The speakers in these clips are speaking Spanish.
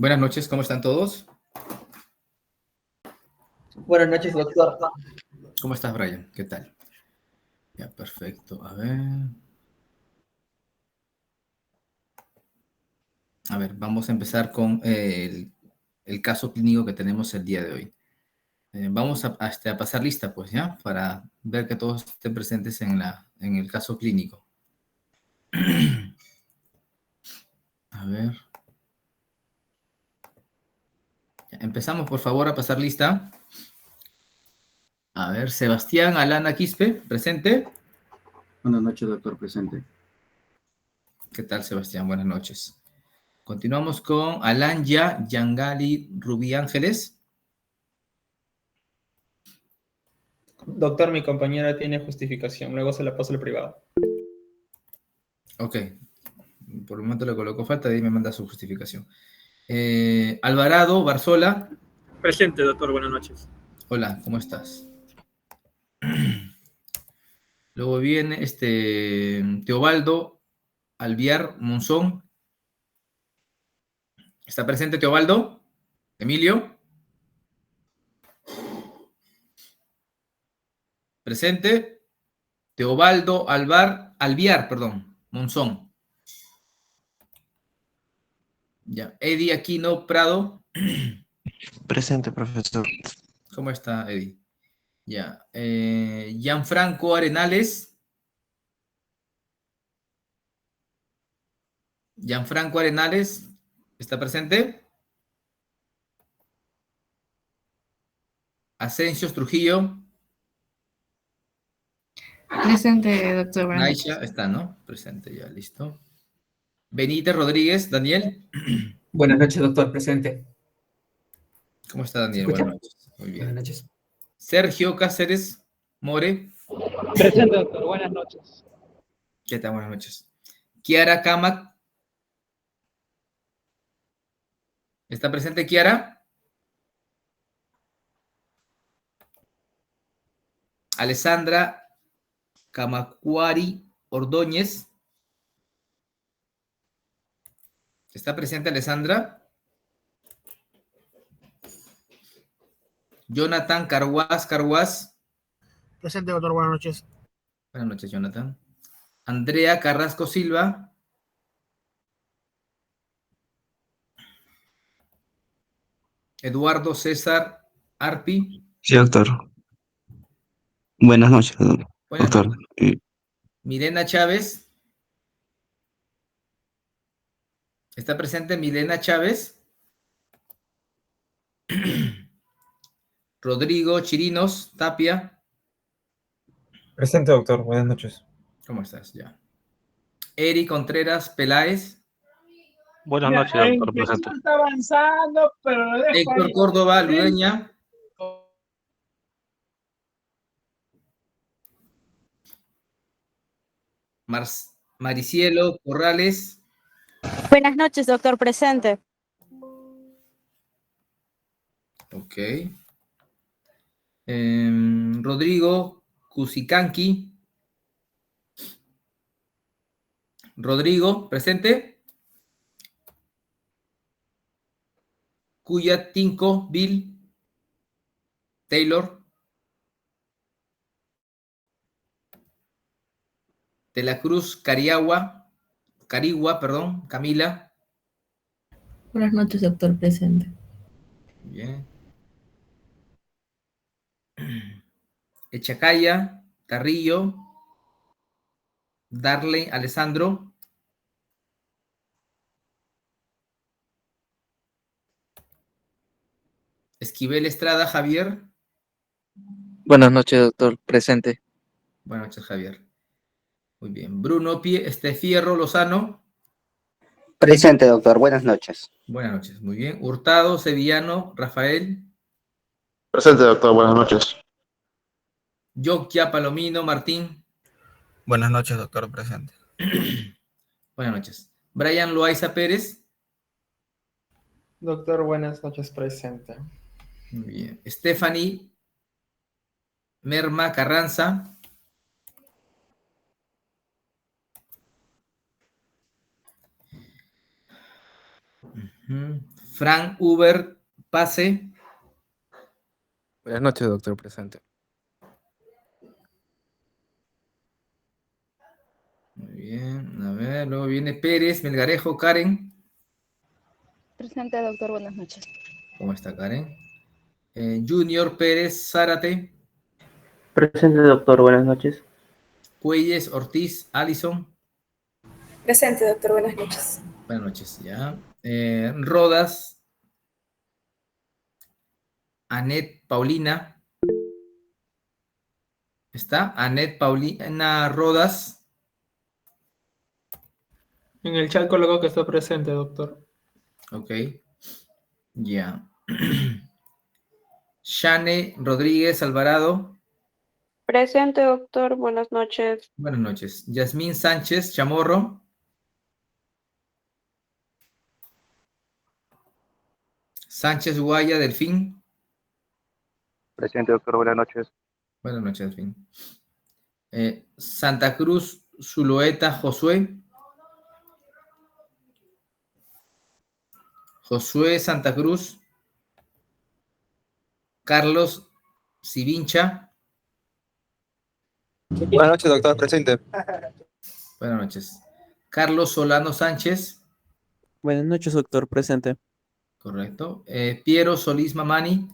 Buenas noches, ¿cómo están todos? Buenas noches, doctor. ¿Cómo estás, Brian? ¿Qué tal? Ya, perfecto. A ver, vamos a empezar con el caso clínico que tenemos el día de hoy. Vamos a pasar lista, pues, ¿ya? Para ver que todos estén presentes en el caso clínico. A ver. Ya, empezamos, por favor, a pasar lista. A ver, Sebastián Alana Quispe, presente. Buenas noches, doctor, presente. ¿Qué tal, Sebastián? Buenas noches. Continuamos con Alanya Yangali Rubí Ángeles. Doctor, mi compañera tiene justificación, luego se la paso al privado. Ok, por el momento le colocó falta, de ahí me manda su justificación. Alvarado Barzola. Presente, doctor, buenas noches. Hola, ¿cómo estás? Luego viene Teobaldo Alviar Monzón. ¿Está presente Teobaldo? Emilio. Presente. Teobaldo Alviar, perdón, Monzón. Ya. Eddie Aquino Prado. Presente, profesor. ¿Cómo está, Eddie? Ya. Gianfranco Arenales. Gianfranco Arenales. ¿Está presente? Asensio Trujillo. Presente, doctor. Buenas Naisha noches. está, ¿no? Presente ya, listo. Benítez Rodríguez, Daniel. Buenas noches, doctor, presente. ¿Cómo está, ¿Se Daniel? escucha? Buenas noches. Muy Buenas bien. noches. Sergio Cáceres More. Presente, doctor, buenas noches. ¿Qué tal? Buenas noches. Kiara Kamak. ¿Está presente Kiara? Alessandra Camacuari Ordóñez. ¿Está presente Alessandra? Jonathan Carguas. Presente, doctor, buenas noches. Buenas noches, Jonathan. Andrea Carrasco Silva. Eduardo César Arpi. Sí, doctor. Buenas noches, Buenas doctor. noches. Milena Chávez. ¿Está presente Milena Chávez? Rodrigo Chirinos Tapia. Presente, doctor. Buenas noches. ¿Cómo estás? Ya. Eri Contreras Peláez. Buenas noches, doctor, presente. Está avanzando, pero lo dejo Héctor ahí. Córdoba Ludeña. Maricielo Corrales. Buenas noches, doctor, presente. Ok. Rodrigo Cusicanqui. Rodrigo, presente. Cuyatinco Bill Taylor. De la Cruz Carigua, perdón, Camila. Buenas noches, doctor, presente. Bien. Echacaya, Carrillo, Darley, Alessandro. Esquivel Estrada, Javier. Buenas noches, doctor, presente. Buenas noches, Javier. Muy bien. Bruno Fierro Lozano. Presente, doctor. Buenas noches. Buenas noches. Muy bien. Hurtado Sevillano, Rafael. Presente, doctor. Buenas noches. Yokia Palomino, Martín. Buenas noches, doctor, presente. Buenas noches. Brian Loaiza Pérez. Doctor, buenas noches, presente. Muy bien. Stephanie Merma Carranza. Frank Uber Pase. Buenas noches, doctor presente. Muy bien, a ver, luego viene Pérez Melgarejo Karen. Presente, doctor. Buenas noches. ¿Cómo está Karen? Junior Pérez Zárate. Presente, doctor. Buenas noches. Cuelles Ortiz Allison. Presente, doctor. Buenas noches. Buenas noches, ya. Rodas Anet Paulina. ¿Está? Anet Paulina Rodas. En el chat colocó que está presente, doctor. Ok. Ya. Shane Rodríguez Alvarado. Presente, doctor. Buenas noches. Buenas noches. Yasmín Sánchez Chamorro. Sánchez Guaya Delfín. Presente, doctor. Buenas noches. Buenas noches, Delfín. Santa Cruz Zulueta Josué. Josué Santa Cruz. Carlos Sivincha. Buenas noches, doctor presente. Buenas noches. Carlos Solano Sánchez. Buenas noches, doctor presente. Correcto. Piero Solís Mamani.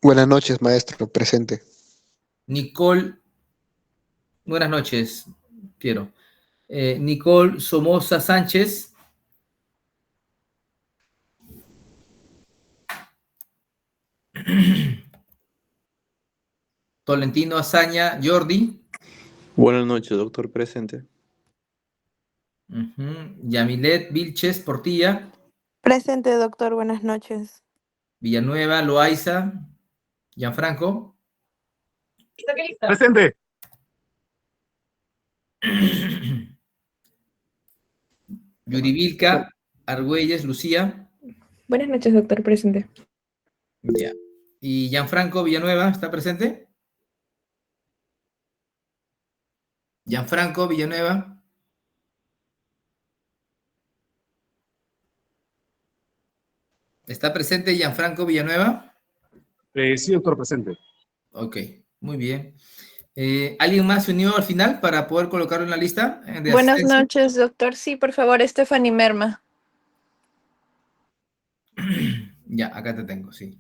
Buenas noches, maestro. Presente. Nicole. Buenas noches, Piero. Nicole Somoza Sánchez. Tolentino Azaña Jordi. Buenas noches, doctor presente. Yamilet Vilches Portilla. Presente, doctor. Buenas noches. Villanueva Loaiza. Gianfranco. Presente. Yuribilca Argüelles Lucía. Buenas noches, doctor. Presente. Ya. ¿Y Gianfranco Villanueva está presente? Gianfranco Villanueva. ¿Está presente Gianfranco Villanueva? Sí, doctor, presente. Ok, muy bien. ¿Alguien más se unió al final para poder colocarlo en la lista de Buenas asistencia? noches, doctor. Sí, por favor, Stephanie Merma. Ya, acá te tengo, sí.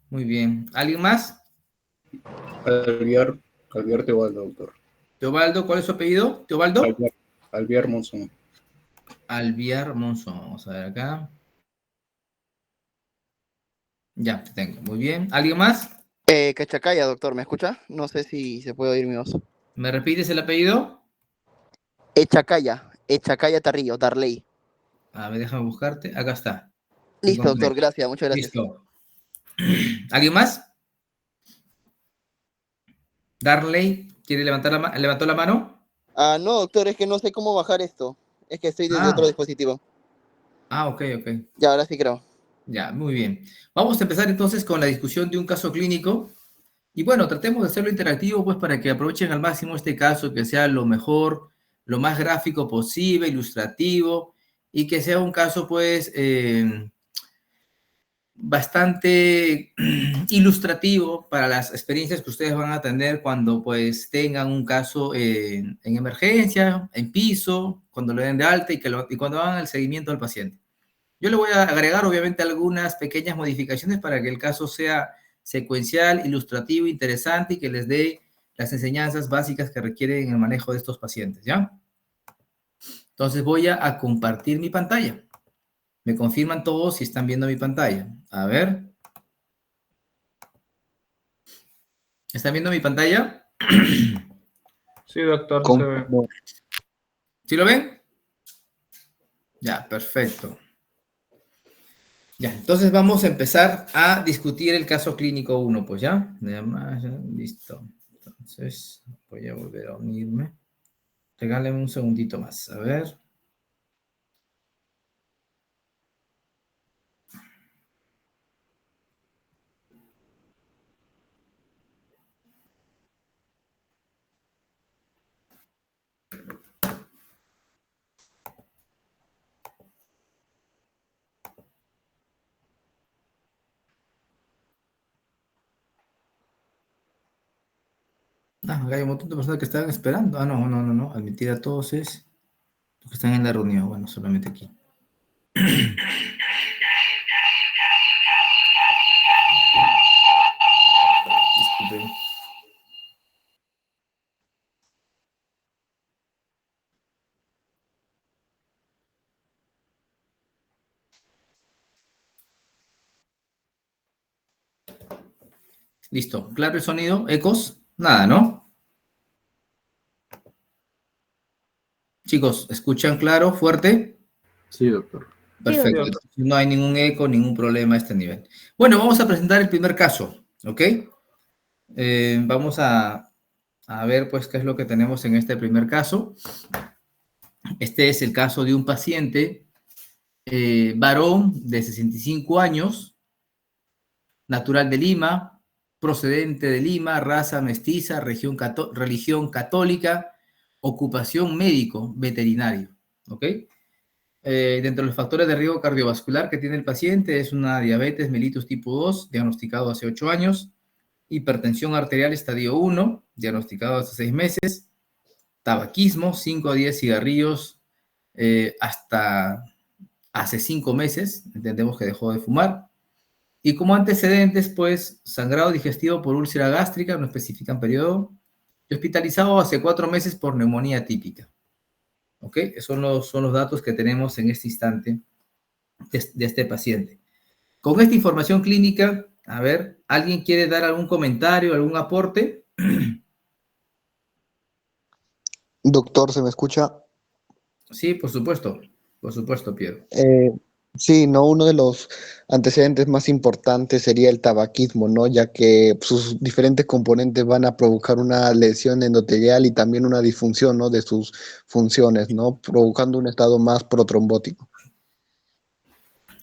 Muy bien. ¿Alguien más? Alviar Teobaldo, doctor. Teobaldo, ¿cuál es su apellido? ¿Teobaldo? Alviar Monzón. Alviar Monzón. Vamos a ver acá. Ya, te tengo. Muy bien. ¿Alguien más? Cachacaya, doctor. ¿Me escucha? No sé si se puede oír mi voz. ¿Me repites el apellido? Echacaya Tarrillo, Darley. A ver, déjame buscarte. Acá está. Listo, doctor. Gracias. Muchas gracias. Listo. ¿Alguien más? Darley, ¿quiere levantar levantó la mano? No, doctor. Es que no sé cómo bajar esto. Es que estoy desde otro dispositivo. Ok. Ya, ahora sí creo. Ya, muy bien. Vamos a empezar entonces con la discusión de un caso clínico. Y bueno, tratemos de hacerlo interactivo, pues para que aprovechen al máximo este caso, que sea lo mejor, lo más gráfico posible, ilustrativo, y que sea un caso, pues, bastante ilustrativo para las experiencias que ustedes van a tener cuando, pues, tengan un caso en emergencia, en piso, cuando lo den de alta y cuando hagan el seguimiento al paciente. Yo le voy a agregar, obviamente, algunas pequeñas modificaciones para que el caso sea secuencial, ilustrativo, interesante y que les dé las enseñanzas básicas que requieren el manejo de estos pacientes, ¿ya? Entonces voy a compartir mi pantalla. Me confirman todos si están viendo mi pantalla. A ver. ¿Están viendo mi pantalla? Sí, doctor. Se ve. ¿Sí lo ven? Ya, perfecto. Ya, entonces vamos a empezar a discutir el caso clínico 1, pues ya. Listo. Entonces, voy a volver a unirme. Regálenme un segundito más. A ver. Acá hay un montón de personas que estaban esperando. No. Admitir a todos es los que están en la reunión. Bueno, solamente aquí. Disculpen. Listo. ¿Claro el sonido? ¿Ecos? Nada, ¿no? Chicos, ¿escuchan claro, fuerte? Sí, doctor. Perfecto. No hay ningún eco, ningún problema a este nivel. Bueno, vamos a presentar el primer caso, ¿ok? Vamos a ver, pues, qué es lo que tenemos en este primer caso. Este es el caso de un paciente varón de 65 años, natural de Lima, procedente de Lima, raza mestiza, religión católica, ocupación médico, veterinario, ¿ok? Dentro de los factores de riesgo cardiovascular que tiene el paciente es una diabetes mellitus tipo 2, diagnosticado hace 8 años, hipertensión arterial estadio 1, diagnosticado hace 6 meses, tabaquismo, 5 a 10 cigarrillos hasta hace 5 meses, entendemos que dejó de fumar, y como antecedentes, pues, sangrado digestivo por úlcera gástrica, no especifican periodo, y hospitalizado hace 4 meses por neumonía típica. ¿Ok? Esos son los datos que tenemos en este instante de este paciente. Con esta información clínica, a ver, ¿alguien quiere dar algún comentario, algún aporte? Doctor, ¿se me escucha? Sí, por supuesto, Piero. Sí, no, uno de los antecedentes más importantes sería el tabaquismo, ¿no? Ya que sus diferentes componentes van a provocar una lesión endotelial y también una disfunción, ¿no? De sus funciones, ¿no? Provocando un estado más protrombótico.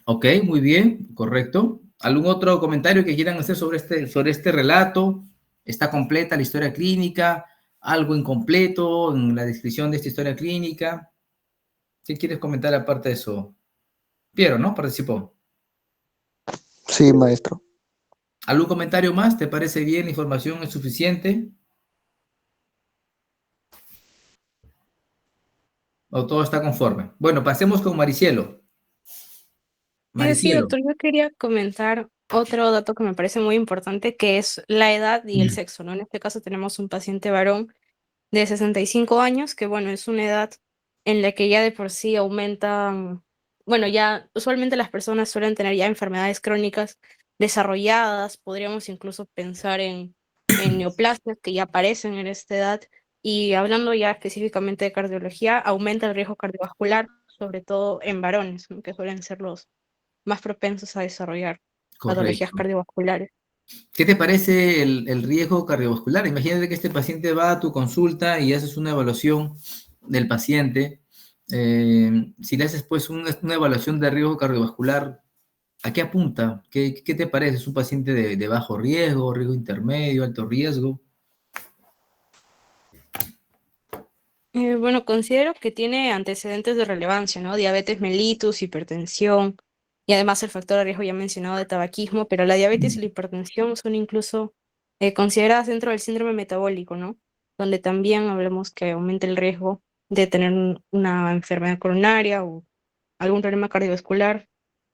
Ok, muy bien, correcto. ¿Algún otro comentario que quieran hacer sobre este relato? ¿Está completa la historia clínica? ¿Algo incompleto en la descripción de esta historia clínica? ¿Qué quieres comentar aparte de eso? Piero, ¿no? Participó. Sí, maestro. ¿Algún comentario más? ¿Te parece bien? ¿La información es suficiente? ¿O todo está conforme? Bueno, pasemos con Maricielo. Sí, doctor, yo quería comentar otro dato que me parece muy importante, que es la edad y el sexo, ¿no? En este caso tenemos un paciente varón de 65 años, que bueno, es una edad en la que ya de por sí aumentan, bueno, ya usualmente las personas suelen tener ya enfermedades crónicas desarrolladas, podríamos incluso pensar en neoplasias que ya aparecen en esta edad, y hablando ya específicamente de cardiología, aumenta el riesgo cardiovascular, sobre todo en varones, ¿no? Que suelen ser los más propensos a desarrollar patologías Correcto. cardiovasculares. ¿Qué te parece el riesgo cardiovascular? Imagínate que este paciente va a tu consulta y haces una evaluación del paciente. Si le haces pues una evaluación de riesgo cardiovascular, ¿a qué apunta? ¿Qué te parece? ¿Es un paciente de bajo riesgo, riesgo intermedio, alto riesgo? Bueno, considero que tiene antecedentes de relevancia, ¿no? Diabetes mellitus, hipertensión y además el factor de riesgo ya mencionado de tabaquismo, pero la diabetes y la hipertensión son incluso consideradas dentro del síndrome metabólico, ¿no? Donde también hablamos que aumenta el riesgo de tener una enfermedad coronaria o algún problema cardiovascular.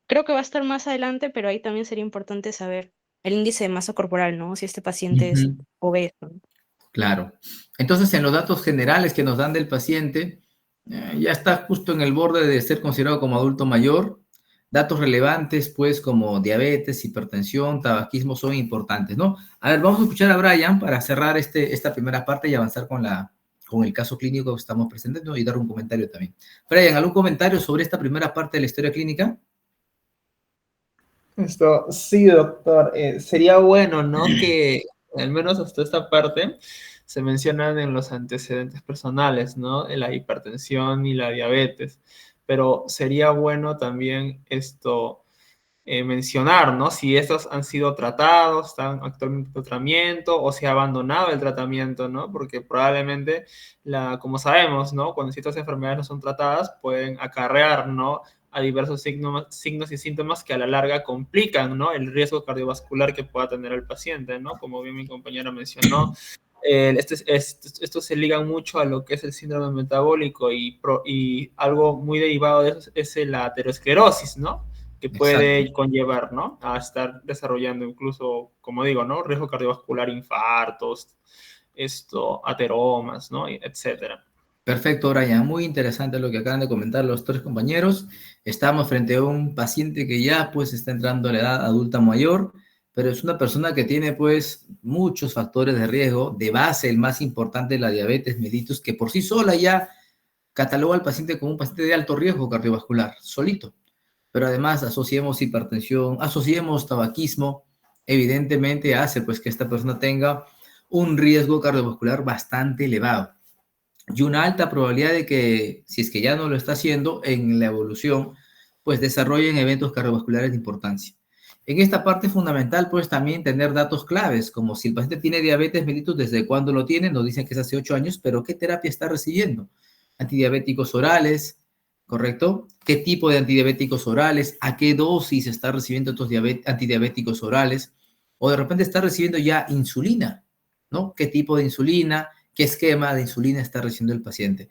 Creo que va a estar más adelante, pero ahí también sería importante saber el índice de masa corporal, ¿no? Si este paciente es obeso, ¿no? Claro. Entonces, en los datos generales que nos dan del paciente, ya está justo en el borde de ser considerado como adulto mayor. Datos relevantes, pues, como diabetes, hipertensión, tabaquismo, son importantes, ¿no? A ver, vamos a escuchar a Brian para cerrar esta primera parte y avanzar con el caso clínico que estamos presentando y dar un comentario también. Brian, ¿algún comentario sobre esta primera parte de la historia clínica? Sí, doctor. Sería bueno, ¿no? Que al menos hasta esta parte se mencionan en los antecedentes personales, ¿no? La hipertensión y la diabetes. Pero sería bueno también mencionar, ¿no? Si estos han sido tratados, están actualmente en tratamiento o se ha abandonado el tratamiento, ¿no? Porque probablemente, como sabemos, ¿no? Cuando ciertas enfermedades no son tratadas, pueden acarrear, ¿no? A diversos signos y síntomas que a la larga complican, ¿no? El riesgo cardiovascular que pueda tener el paciente, ¿no? Como bien mi compañera mencionó, Esto se liga mucho a lo que es el síndrome metabólico y algo muy derivado de eso es la aterosclerosis, ¿no? Que puede conllevar, ¿no? A estar desarrollando incluso, como digo, ¿no? Riesgo cardiovascular, infartos, ateromas, ¿no? Etcétera. Perfecto, Brian. Muy interesante lo que acaban de comentar los tres compañeros. Estamos frente a un paciente que ya pues está entrando a la edad adulta mayor, pero es una persona que tiene pues muchos factores de riesgo. De base, el más importante es la diabetes mellitus, que por sí sola ya cataloga al paciente como un paciente de alto riesgo cardiovascular, solito. Pero además asociemos hipertensión, asociemos tabaquismo, evidentemente hace pues que esta persona tenga un riesgo cardiovascular bastante elevado y una alta probabilidad de que, si es que ya no lo está haciendo, en la evolución, pues desarrollen eventos cardiovasculares de importancia. En esta parte es fundamental, pues, también tener datos claves, como si el paciente tiene diabetes mellitus, ¿desde cuándo lo tiene? Nos dicen que es hace 8 años, pero ¿qué terapia está recibiendo? Antidiabéticos orales, ¿correcto? ¿Qué tipo de antidiabéticos orales? ¿A qué dosis está recibiendo estos antidiabéticos orales? O de repente está recibiendo ya insulina, ¿no? ¿Qué tipo de insulina? ¿Qué esquema de insulina está recibiendo el paciente?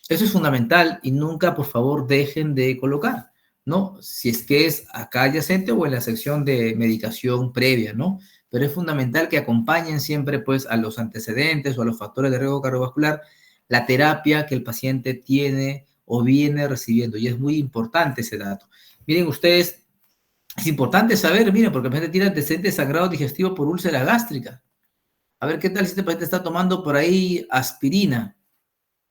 Eso es fundamental y nunca, por favor, dejen de colocar, ¿no? Si es que es acá adyacente o en la sección de medicación previa, ¿no? Pero es fundamental que acompañen siempre, pues, a los antecedentes o a los factores de riesgo cardiovascular la terapia que el paciente tiene o viene recibiendo. Y es muy importante ese dato. Miren ustedes, es importante saber, miren, porque el paciente tiene antecedentes de sangrado digestivo por úlcera gástrica. A ver, ¿qué tal si este paciente está tomando por ahí aspirina?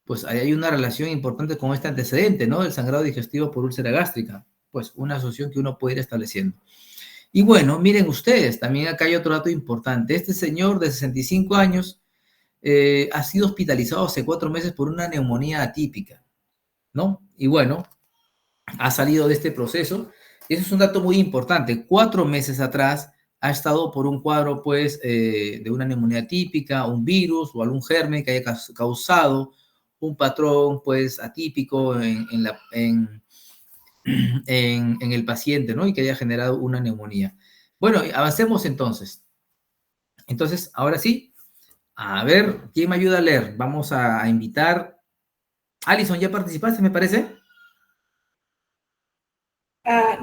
Pues ahí hay una relación importante con este antecedente, ¿no? El sangrado digestivo por úlcera gástrica. Pues una asociación que uno puede ir estableciendo. Y bueno, miren ustedes, también acá hay otro dato importante. Este señor de 65 años ha sido hospitalizado hace 4 meses por una neumonía atípica, ¿no? Y bueno, ha salido de este proceso. Y eso es un dato muy importante. 4 meses atrás ha estado por un cuadro, pues, de una neumonía típica, un virus o algún germen que haya causado un patrón, pues, atípico en el paciente, ¿no? Y que haya generado una neumonía. Bueno, avancemos entonces. Entonces, ahora sí, a ver, ¿quién me ayuda a leer? Vamos a invitar. Alison, ¿ya participaste, me parece?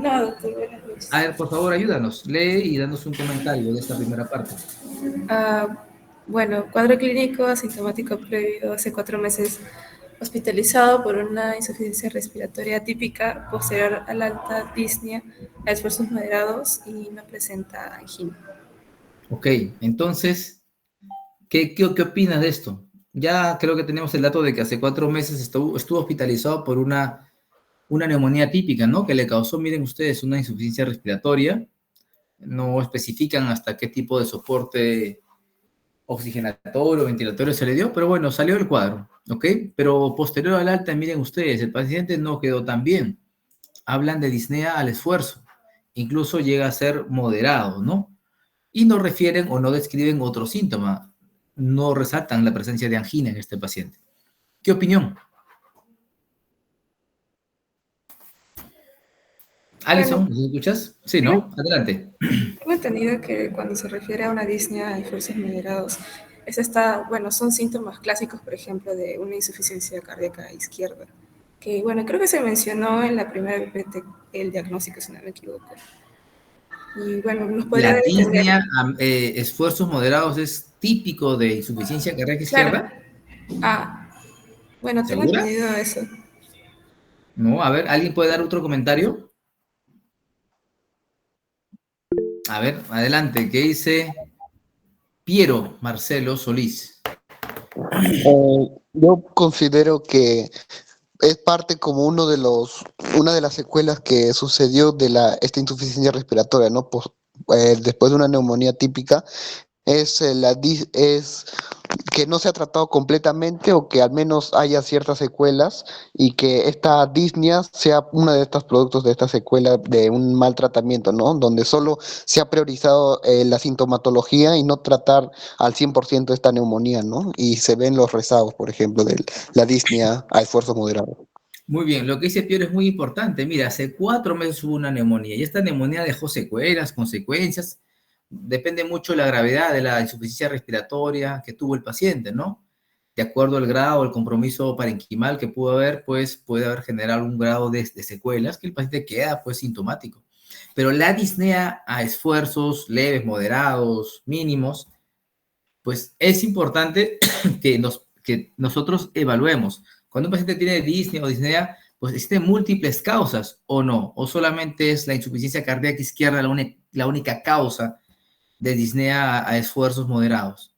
No, doctor, buenas noches. A ver, por favor, ayúdanos. Lee y danos un comentario de esta primera parte. Bueno, cuadro clínico asintomático previo hace 4 meses, hospitalizado por una insuficiencia respiratoria típica posterior a la alta disnea a esfuerzos moderados y no presenta angina. Ok, entonces, ¿qué opinas de esto? Ya creo que tenemos el dato de que hace 4 meses estuvo hospitalizado por una neumonía típica, ¿no? Que le causó, miren ustedes, una insuficiencia respiratoria. No especifican hasta qué tipo de soporte oxigenatorio o ventilatorio se le dio, pero bueno, salió el cuadro, ¿ok? Pero posterior al alta, miren ustedes, el paciente no quedó tan bien. Hablan de disnea al esfuerzo. Incluso llega a ser moderado, ¿no? Y no refieren o no describen otro síntoma. No resaltan la presencia de angina en este paciente. ¿Qué opinión? Alison, ¿me escuchas? Sí, ¿no? Adelante. Tengo entendido que cuando se refiere a una disnea a esfuerzos moderados, son síntomas clásicos, por ejemplo, de una insuficiencia cardíaca izquierda, que, bueno, creo que se mencionó en la primera vez el diagnóstico, si no me equivoco. Y, bueno, nos podría La disnea a esfuerzos moderados es típico de insuficiencia cardíaca izquierda. Bueno, tengo entendido eso. No, a ver, ¿alguien puede dar otro comentario? A ver, adelante, ¿qué dice Piero Marcelo Solís? Yo considero que es parte como una de las secuelas que sucedió de esta insuficiencia respiratoria, ¿no? Después de una neumonía típica, es que no se ha tratado completamente o que al menos haya ciertas secuelas y que esta disnea sea uno de estos productos de esta secuela de un mal tratamiento, ¿no? Donde solo se ha priorizado la sintomatología y no tratar al 100% esta neumonía, ¿no? Y se ven los rezagos, por ejemplo, de la disnea a esfuerzo moderado. Muy bien, lo que dice Piero es muy importante. Mira, hace 4 meses hubo una neumonía y esta neumonía dejó secuelas, consecuencias. depende mucho de la gravedad de la insuficiencia respiratoria que tuvo el paciente, ¿no? De acuerdo al grado, el compromiso parenquimal que pudo haber, pues puede haber generado un grado de secuelas que el paciente queda pues sintomático. Pero la disnea a esfuerzos leves, moderados, mínimos, pues es importante que nosotros evaluemos. Cuando un paciente tiene disnea o disnea, pues existen múltiples causas o no, o solamente es la insuficiencia cardíaca izquierda la única causa de disnea a esfuerzos moderados.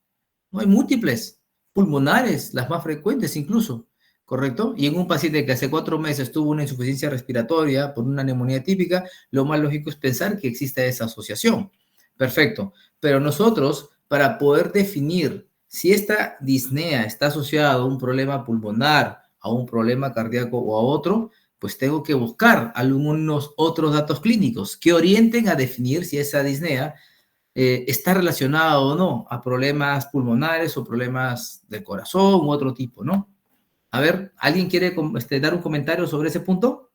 No, hay múltiples, pulmonares, las más frecuentes incluso, ¿correcto? Y en un paciente que hace 4 meses tuvo una insuficiencia respiratoria por una neumonía típica, lo más lógico es pensar que exista esa asociación. Perfecto. Pero nosotros, para poder definir si esta disnea está asociada a un problema pulmonar, a un problema cardíaco o a otro, pues tengo que buscar algunos otros datos clínicos que orienten a definir si esa disnea está relacionada o no a problemas pulmonares o problemas del corazón u otro tipo, ¿no? A ver, ¿alguien quiere dar un comentario sobre ese punto?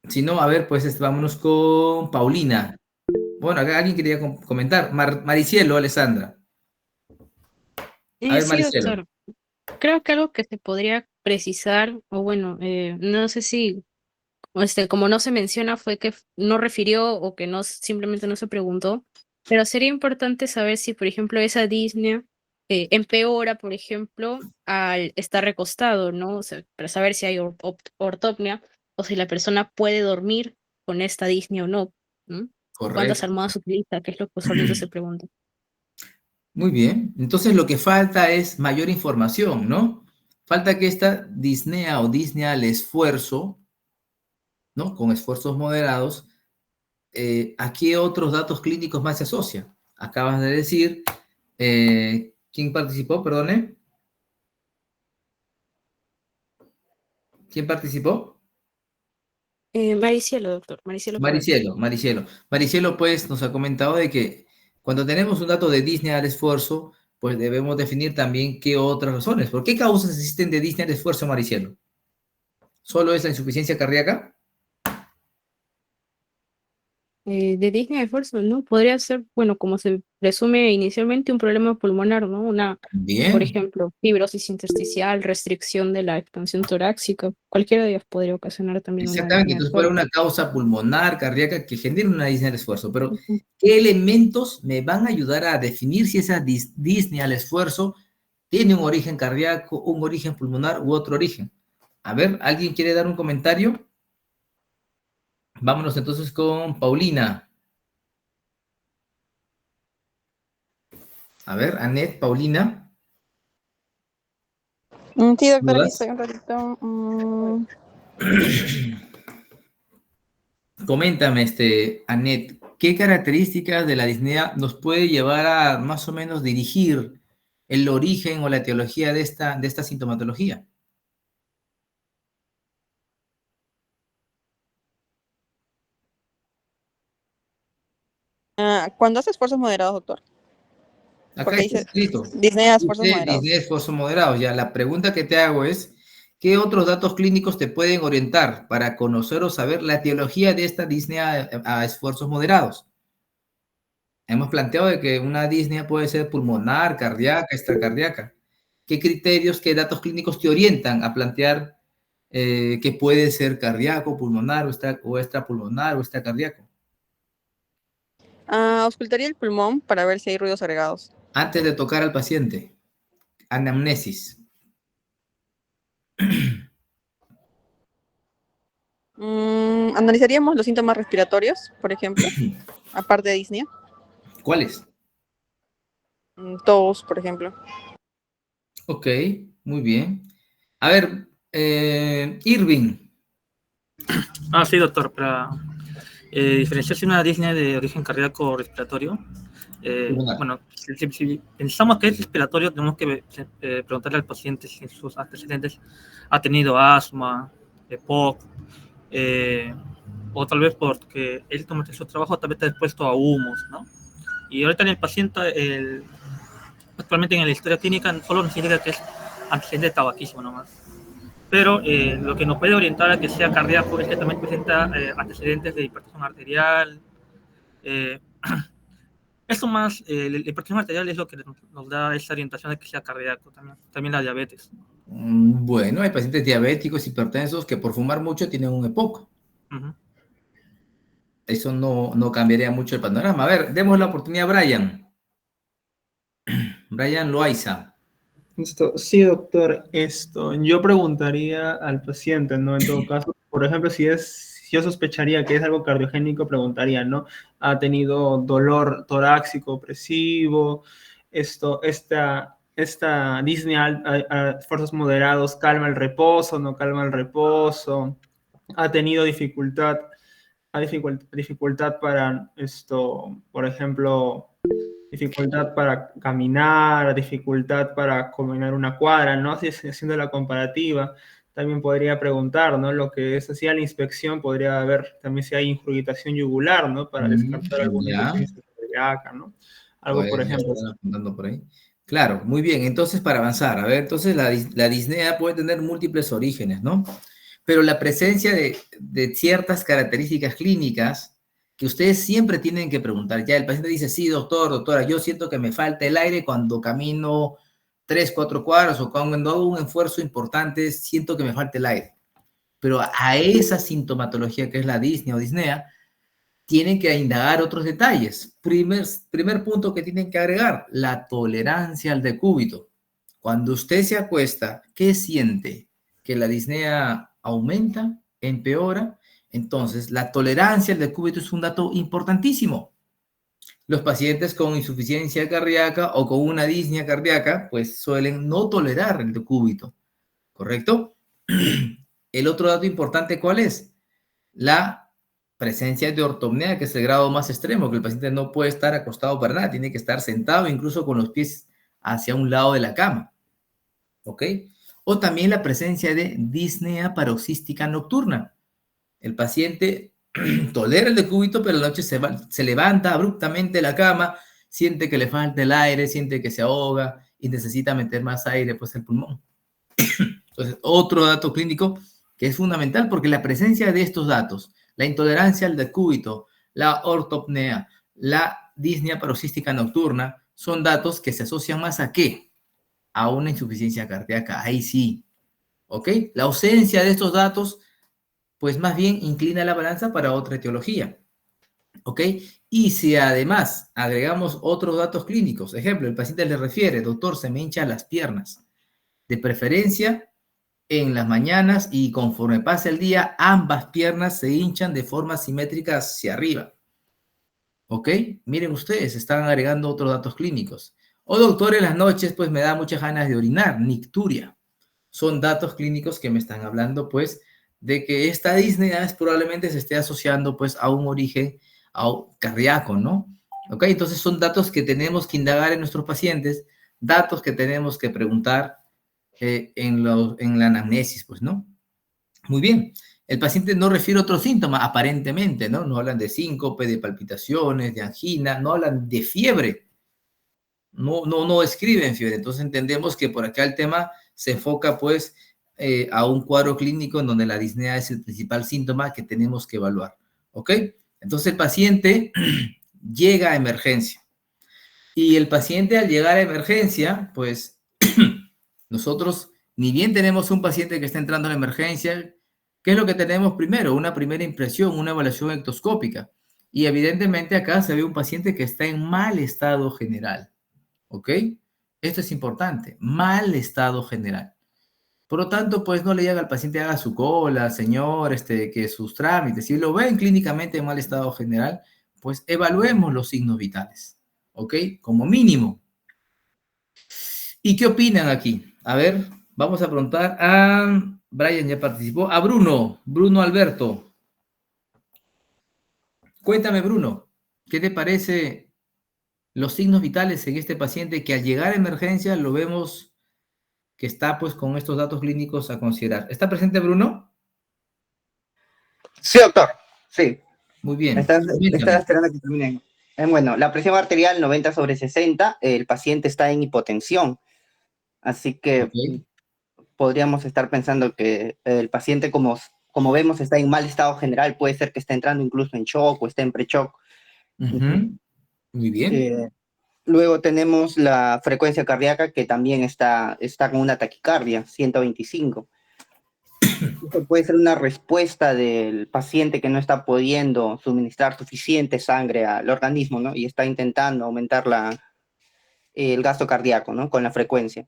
Si no, a ver, pues vámonos con Paulina. Bueno, acá alguien quería comentar. Maricielo, Alessandra. A ver, Sí, Maricielo. doctor. Creo que algo que se podría precisar, o bueno, no sé si, como no se menciona, fue que no refirió o que no simplemente no se preguntó, pero sería importante saber si, por ejemplo, esa disnea empeora, por ejemplo, al estar recostado, ¿no? O sea, para saber si hay ortopnia o si la persona puede dormir con esta disnea o no, ¿no? ¿Cuántas Correcto. almohadas utiliza? Que es lo que usualmente se pregunta. Muy bien. Entonces lo que falta es mayor información, ¿no? Falta que esta disnea o disnea al esfuerzo, ¿no? Con esfuerzos moderados, ¿a qué otros datos clínicos más se asocia? Acabas de decir, ¿quién participó? Perdone. ¿Quién participó? Maricielo, doctor. Maricielo Ferrer. Maricielo, pues, nos ha comentado de que cuando tenemos un dato de disnea al esfuerzo, pues debemos definir también qué otras razones. ¿Por qué causas existen de disnea al esfuerzo, Maricielo? ¿Solo es la insuficiencia cardíaca? De disnea de esfuerzo, ¿no? Podría ser, bueno, como se presume inicialmente, un problema pulmonar, ¿no? Bien. Por ejemplo, fibrosis intersticial, restricción de la expansión torácica, cualquiera de ellas podría ocasionar también una Exactamente, disnea de entonces puede haber esfuerzo. una causa pulmonar, cardíaca, que genere una disnea al esfuerzo. Pero, ¿qué elementos me van a ayudar a definir si esa disnea al esfuerzo tiene un origen cardíaco, un origen pulmonar u otro origen? A ver, ¿alguien quiere dar un comentario? Vámonos entonces con Paulina. A ver, Anet, Paulina. Sí, doctor, aquí ¿Dudas? estoy un ratito. Coméntame, Anet, ¿qué características de la disnea nos puede llevar a más o menos dirigir el origen o la etiología de esta sintomatología? Cuando hace esfuerzos moderados, doctor. Acá Porque está dice escrito. disnea, esfuerzos moderados. Disnea, esfuerzos moderados. Ya, la pregunta que te hago es, ¿qué otros datos clínicos te pueden orientar para conocer o saber la etiología de esta disnea a esfuerzos moderados? Hemos planteado de que una disnea puede ser pulmonar, cardíaca, extracardíaca. ¿Qué criterios, qué datos clínicos te orientan a plantear que puede ser cardíaco, pulmonar o extrapulmonar o extracardíaco? Auscultaría el pulmón para ver si hay ruidos agregados. Antes de tocar al paciente, anamnesis. Analizaríamos los síntomas respiratorios, por ejemplo, aparte de disnea. ¿Cuáles? Tos, por ejemplo. Ok, muy bien. A ver, Irving. Sí, doctor, para diferenciarse una disnea de origen cardíaco o respiratorio, bueno, si pensamos que es respiratorio, tenemos que preguntarle al paciente si en sus antecedentes ha tenido asma, EPOC, o tal vez porque él durante su trabajo tal vez está expuesto a humos, ¿no? Y ahorita en el paciente, actualmente en la historia clínica, solo nos indica que es antecedente de tabaquismo nomás. pero lo que nos puede orientar a que sea cardíaco es que también presenta antecedentes de hipertensión arterial. Eso más, la hipertensión arterial es lo que nos da esa orientación de que sea cardíaco, también la diabetes. Bueno, hay pacientes diabéticos, hipertensos, que por fumar mucho tienen un EPOC. Eso no cambiaría mucho el panorama. A ver, demos la oportunidad a Brian. Brian Loaiza. Sí, doctor, yo preguntaría al paciente, ¿no? En todo caso, por ejemplo, si yo sospecharía que es algo cardiogénico, preguntaría, ¿no? ¿Ha tenido dolor torácico opresivo? Esta disnea a fuerzas moderados, calma el reposo, no calma el reposo. ¿Ha tenido dificultad para por ejemplo, dificultad para caminar, dificultad para caminar una cuadra, ¿no? Así haciendo la comparativa, también podría preguntar, ¿no? Lo que es así a la inspección, podría ver también si hay ingurgitación yugular, ¿no? Para descartar alguna insuficiencia cardíaca, ¿no? Algo, Pues, por ejemplo. Por ahí. Claro, muy bien. Entonces, para avanzar, a ver, entonces la disnea puede tener múltiples orígenes, ¿no? Pero la presencia de ciertas características clínicas que ustedes siempre tienen que preguntar. Ya el paciente dice, sí, doctora, yo siento que me falta el aire cuando camino 3, 4 cuadras o cuando hago un esfuerzo importante, siento que me falta el aire. Pero a esa sintomatología que es la disnea o disnea, tienen que indagar otros detalles. Primer punto que tienen que agregar, la tolerancia al decúbito. Cuando usted se acuesta, ¿qué siente? ¿Que la disnea aumenta, empeora? Entonces, la tolerancia al decúbito es un dato importantísimo. Los pacientes con insuficiencia cardíaca o con una disnea cardíaca, pues suelen no tolerar el decúbito, ¿correcto? El otro dato importante, ¿cuál es? La presencia de ortopnea, que es el grado más extremo, que el paciente no puede estar acostado para nada, tiene que estar sentado, incluso con los pies hacia un lado de la cama, ¿ok? O también la presencia de disnea paroxística nocturna. El paciente tolera el decúbito, pero a la noche se levanta abruptamente de la cama, siente que le falta el aire, siente que se ahoga y necesita meter más aire pues al pulmón. Entonces, otro dato clínico que es fundamental porque la presencia de estos datos, la intolerancia al decúbito, la ortopnea, la disnea paroxística nocturna, son datos que se asocian más a ¿qué? A una insuficiencia cardíaca. Ahí sí, ¿ok? La ausencia de estos datos pues más bien inclina la balanza para otra etiología, ¿ok? Y si además agregamos otros datos clínicos, ejemplo, el paciente le refiere, doctor, se me hinchan las piernas, de preferencia en las mañanas y conforme pasa el día, ambas piernas se hinchan de forma simétrica hacia arriba, ¿ok? Miren ustedes, están agregando otros datos clínicos. O doctor, en las noches, pues me da muchas ganas de orinar, nicturia. Son datos clínicos que me están hablando, pues, de que esta disnea probablemente se esté asociando pues a un origen cardíaco, ¿no? ¿Ok? Entonces son datos que tenemos que indagar en nuestros pacientes, datos que tenemos que preguntar en la anamnesis, pues, ¿no? Muy bien. El paciente no refiere otro síntoma, aparentemente, ¿no? No hablan de síncope, de palpitaciones, de angina, no hablan de fiebre. No escriben fiebre. Entonces entendemos que por acá el tema se enfoca, pues, a un cuadro clínico en donde la disnea es el principal síntoma que tenemos que evaluar, ¿ok? Entonces el paciente llega a emergencia y el paciente al llegar a emergencia, pues nosotros ni bien tenemos un paciente que está entrando a la emergencia, ¿qué es lo que tenemos primero? Una primera impresión, una evaluación ectoscópica y evidentemente acá se ve un paciente que está en mal estado general, ¿ok? Esto es importante, mal estado general. Por lo tanto, pues no le llega al paciente haga su cola, señor, que sus trámites. Si lo ven clínicamente en mal estado general, pues evaluemos los signos vitales, ¿ok? Como mínimo. ¿Y qué opinan aquí? A ver, vamos a preguntar a Brian, ya participó, a Bruno Alberto. Cuéntame, Bruno, ¿qué te parece los signos vitales en este paciente que al llegar a emergencia lo vemos que está pues con estos datos clínicos a considerar? ¿Está presente Bruno? Sí, doctor, sí. Muy bien. Estaba esperando que terminen. Bueno, la presión arterial 90/60, el paciente está en hipotensión, así que podríamos estar pensando que el paciente, como vemos, está en mal estado general, puede ser que esté entrando incluso en shock o esté en pre-shock. Muy bien. Luego tenemos la frecuencia cardíaca, que también está con una taquicardia, 125. Esto puede ser una respuesta del paciente que no está pudiendo suministrar suficiente sangre al organismo, ¿no? Y está intentando aumentar el gasto cardíaco, ¿no? Con la frecuencia.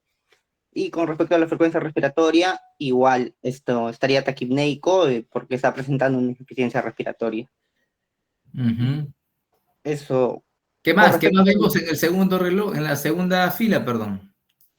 Y con respecto a la frecuencia respiratoria, igual esto estaría taquipneico porque está presentando una insuficiencia respiratoria. Eso. ¿Qué más? ¿Qué más vemos en el segundo reloj, en la segunda fila, perdón?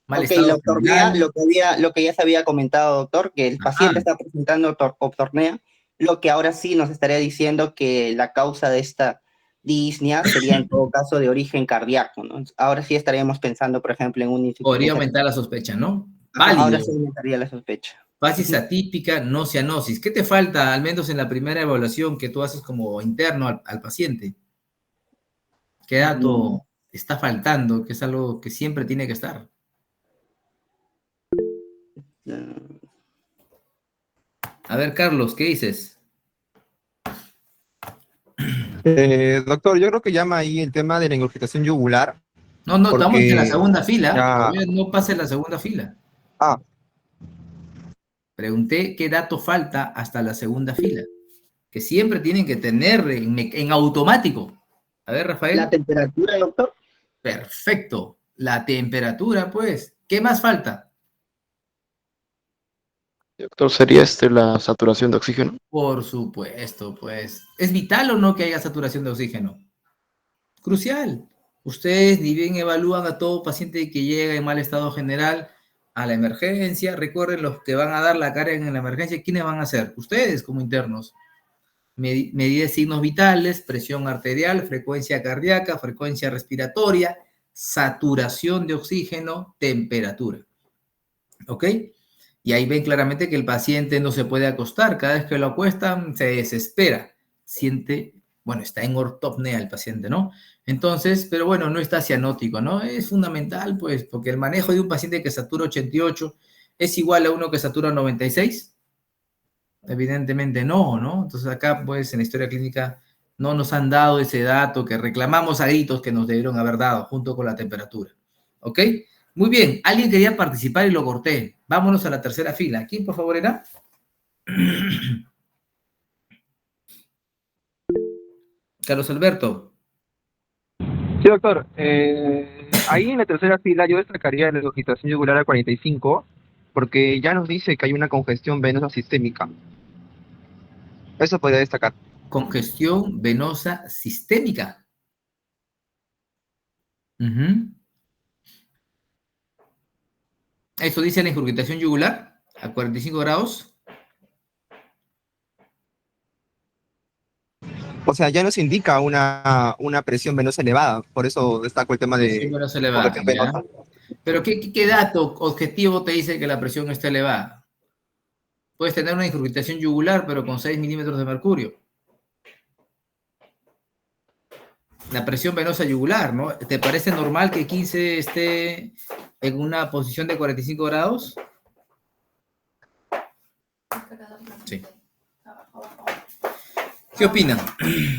Mal Ok, estado la optornea, general. lo que ya se había comentado, doctor, que el paciente está presentando optornea, lo que ahora sí nos estaría diciendo que la causa de esta disnea sería en todo caso de origen cardíaco, ¿no? Ahora sí estaríamos pensando, por ejemplo, en una insuficiencia. Podría aumentar la sospecha, ¿no? Válido. Ahora sí aumentaría la sospecha. Fases atípica, no cianosis. ¿Qué te falta, al menos en la primera evaluación que tú haces como interno al paciente? ¿Qué dato está faltando? Que es algo que siempre tiene que estar. A ver, Carlos, ¿qué dices? Doctor, yo creo que llama ahí el tema de la ingurgitación yugular. No, estamos en la segunda fila. Ya... Todavía no pase la segunda fila. Pregunté qué dato falta hasta la segunda fila. Que siempre tienen que tener en automático. A ver, Rafael. ¿La temperatura, doctor? Perfecto. La temperatura, pues. ¿Qué más falta? Doctor, ¿sería la saturación de oxígeno? Por supuesto, pues. ¿Es vital o no que haya saturación de oxígeno? Crucial. Ustedes ni bien evalúan a todo paciente que llega en mal estado general a la emergencia. Recuerden, los que van a dar la cara en la emergencia, ¿quiénes van a ser? Ustedes como internos. Medida de signos vitales, presión arterial, frecuencia cardíaca, frecuencia respiratoria, saturación de oxígeno, temperatura. ¿Ok? Y ahí ven claramente que el paciente no se puede acostar. Cada vez que lo acuestan, se desespera. Siente, bueno, está en ortopnea el paciente, ¿no? Entonces, pero bueno, no está cianótico, ¿no? Es fundamental, pues, porque el manejo de un paciente que satura 88 es igual a uno que satura 96. Evidentemente no, ¿no? Entonces acá, pues, en la historia clínica no nos han dado ese dato que reclamamos a gritos que nos debieron haber dado junto con la temperatura. ¿Ok? Muy bien, alguien quería participar y lo corté. Vámonos a la tercera fila. ¿Quién, por favor, era? Carlos Alberto. Sí, doctor. Ahí en la tercera fila yo destacaría la ingurgitación yugular al 45, porque ya nos dice que hay una congestión venosa sistémica. Eso podría destacar. Congestión venosa sistémica. Eso dice la ingurgitación yugular a 45 grados. O sea, ya nos indica una presión venosa elevada, por eso destaco el tema de... Presión venosa elevada, ¿ya? Pero ¿qué dato objetivo te dice que la presión está elevada? Puedes tener una ingurgitación yugular, pero con 6 milímetros de mercurio. La presión venosa yugular, ¿no? ¿Te parece normal que 15 esté en una posición de 45 grados? Sí. ¿Qué opinan?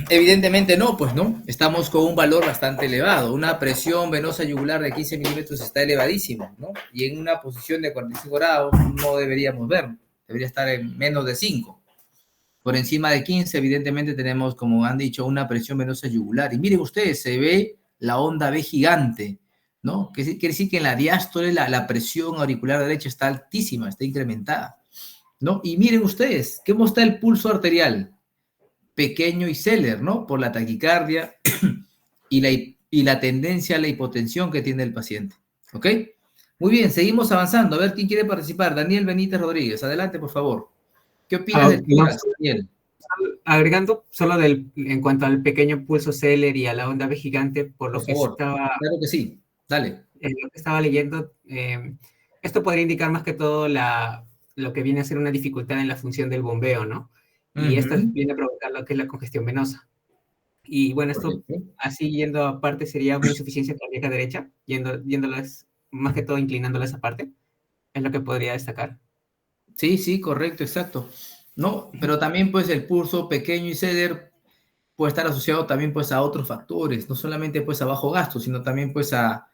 Evidentemente no, pues no. Estamos con un valor bastante elevado. Una presión venosa yugular de 15 milímetros está elevadísimo, ¿no? Y en una posición de 45 grados no deberíamos ver. Debería estar en menos de 5. Por encima de 15, evidentemente tenemos, como han dicho, una presión venosa yugular. Y miren ustedes, se ve la onda B gigante, ¿no? Quiere decir que en la diástole la presión auricular derecha está altísima, está incrementada, ¿no? Y miren ustedes, ¿cómo está el pulso arterial? Pequeño y celer, ¿no? Por la taquicardia y la tendencia a la hipotensión que tiene el paciente, ¿ok? Muy bien, seguimos avanzando. A ver, ¿quién quiere participar? Daniel Benítez Rodríguez, adelante, por favor. ¿Qué opinas del caso, Daniel? Agregando solo en cuanto al pequeño pulso celer y a la onda B gigante, por lo Por que favor, estaba... Claro que sí, dale. Lo que estaba leyendo, esto podría indicar más que todo lo que viene a ser una dificultad en la función del bombeo, ¿no? Y esto viene a provocar lo que es la congestión venosa. Y bueno, esto así yendo aparte sería una insuficiencia cardíaca derecha, yéndolas más que todo inclinándola a esa parte. Es lo que podría destacar. Sí, sí, correcto, exacto. No, pero también pues el pulso pequeño y ceder puede estar asociado también pues a otros factores, no solamente pues a bajo gasto, sino también pues a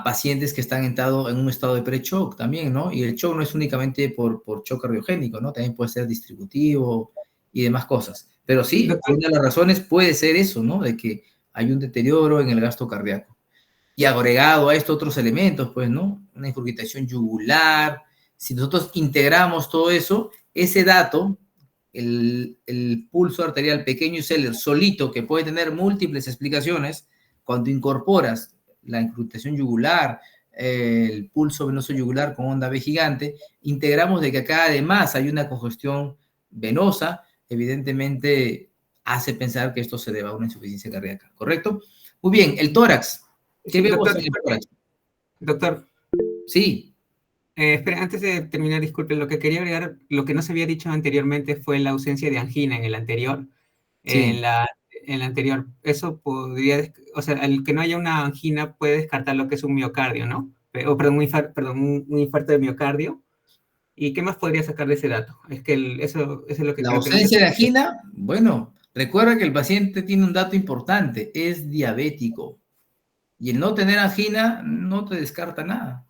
pacientes que están entrado en un estado de pre-shock también, ¿no? Y el shock no es únicamente por shock cardiogénico, ¿no? También puede ser distributivo y demás cosas. Pero sí, una de las razones puede ser eso, ¿no? De que hay un deterioro en el gasto cardíaco. Y agregado a esto otros elementos, pues, ¿no? Una ingurgitación yugular. Si nosotros integramos todo eso, ese dato, el pulso arterial pequeño y celer solito, que puede tener múltiples explicaciones, cuando incorporas la ingurgitación yugular, el pulso venoso yugular con onda B gigante, integramos de que acá además hay una congestión venosa, evidentemente hace pensar que esto se deba a una insuficiencia cardíaca, ¿correcto? Muy bien, el tórax. ¿Qué vemos en el tórax? Doctor. Sí. Espera, antes de terminar, disculpe, lo que quería agregar, lo que no se había dicho anteriormente fue la ausencia de angina en el anterior. Sí. En la anterior, eso podría, o sea, el que no haya una angina puede descartar lo que es un miocardio, ¿no? O perdón, un infarto de miocardio. ¿Y qué más podría sacar de ese dato? Es que eso es lo que... La creo que ausencia de angina, bueno, recuerda que el paciente tiene un dato importante, es diabético. Y el no tener angina no te descarta nada.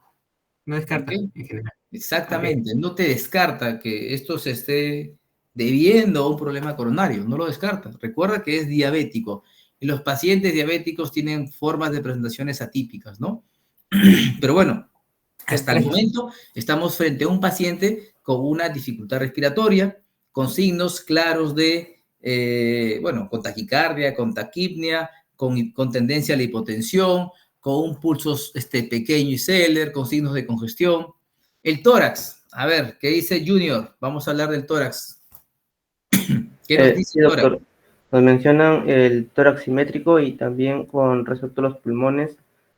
No descarta, ¿Okay? en general. Exactamente, okay. No te descarta que esto se esté debiendo a un problema coronario, no lo descarta. Recuerda que es diabético. Y los pacientes diabéticos tienen formas de presentaciones atípicas, ¿no? Pero bueno, hasta el momento estamos frente a un paciente con una dificultad respiratoria, con signos claros de, bueno, con taquicardia, con taquipnea, con tendencia a la hipotensión, con un pulso pequeño y celer, con signos de congestión. El tórax, a ver, ¿qué dice Junior? Vamos a hablar del tórax. ¿Qué nos dice sí, doctor. Nos mencionan el tórax simétrico y también con respecto a los pulmones,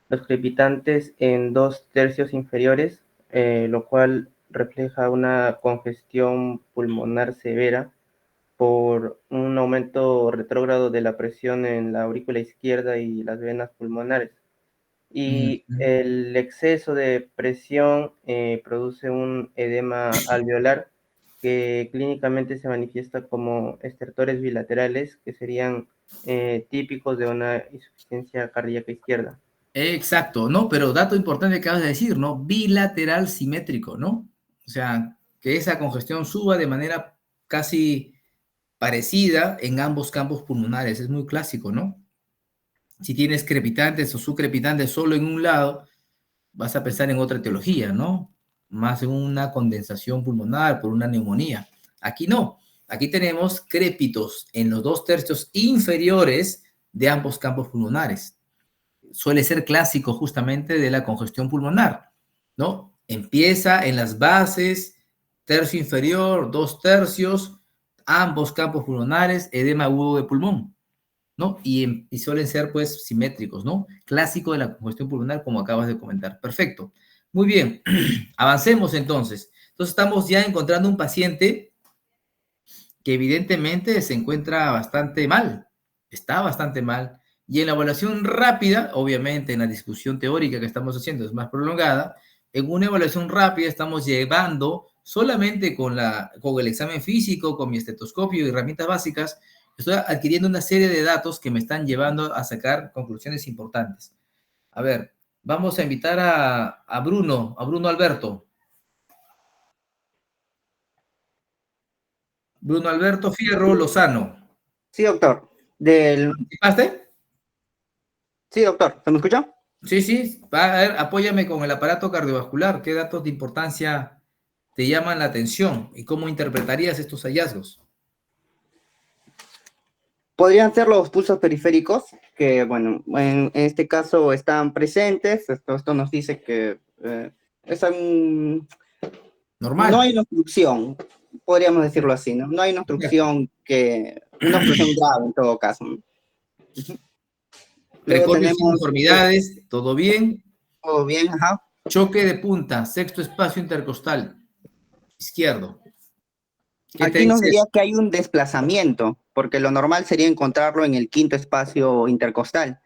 los crepitantes en 2/3 inferiores, lo cual refleja una congestión pulmonar severa por un aumento retrógrado de la presión en la aurícula izquierda y las venas pulmonares. Y el exceso de presión produce un edema alveolar que clínicamente se manifiesta como estertores bilaterales, que serían típicos de una insuficiencia cardíaca izquierda. Exacto, ¿no? Pero dato importante que acabas de decir, ¿no? Bilateral simétrico, ¿no? O sea, que esa congestión suba de manera casi parecida en ambos campos pulmonares. Es muy clásico, ¿no? Si tienes crepitantes o subcrepitantes solo en un lado, vas a pensar en otra etiología, ¿no? Más en una condensación pulmonar por una neumonía. Aquí no. Aquí tenemos crépitos en los 2/3 inferiores de ambos campos pulmonares. Suele ser clásico justamente de la congestión pulmonar, ¿no? Empieza en las bases, tercio inferior, 2/3, ambos campos pulmonares, edema agudo de pulmón, ¿no? Y suelen ser, pues, simétricos, ¿no? Clásico de la congestión pulmonar, como acabas de comentar. Perfecto. Muy bien. Avancemos, entonces. Entonces, estamos ya encontrando un paciente que evidentemente se encuentra bastante mal. Está bastante mal. Y en la evaluación rápida, obviamente en la discusión teórica que estamos haciendo es más prolongada, en una evaluación rápida estamos llevando solamente con el examen físico, con mi estetoscopio y herramientas básicas, estoy adquiriendo una serie de datos que me están llevando a sacar conclusiones importantes. A ver, vamos a invitar a Bruno Alberto. Bruno Alberto Fierro Lozano. Sí, doctor. ¿Participaste? Sí, doctor. ¿Se me escucha? Sí, sí. A ver, apóyame con el aparato cardiovascular. ¿Qué datos de importancia te llaman la atención? ¿Y cómo interpretarías estos hallazgos? Podrían ser los pulsos periféricos, que, bueno, en este caso están presentes. Esto nos dice que es normal. No hay una obstrucción, podríamos decirlo así, ¿no? No hay una obstrucción una obstrucción grave en todo caso, ¿no? Precordios sin deformidades, ¿todo bien? Todo bien, ajá. Choque de punta, sexto espacio intercostal, izquierdo. Aquí nos diría que hay un desplazamiento, porque lo normal sería encontrarlo en el quinto espacio intercostal.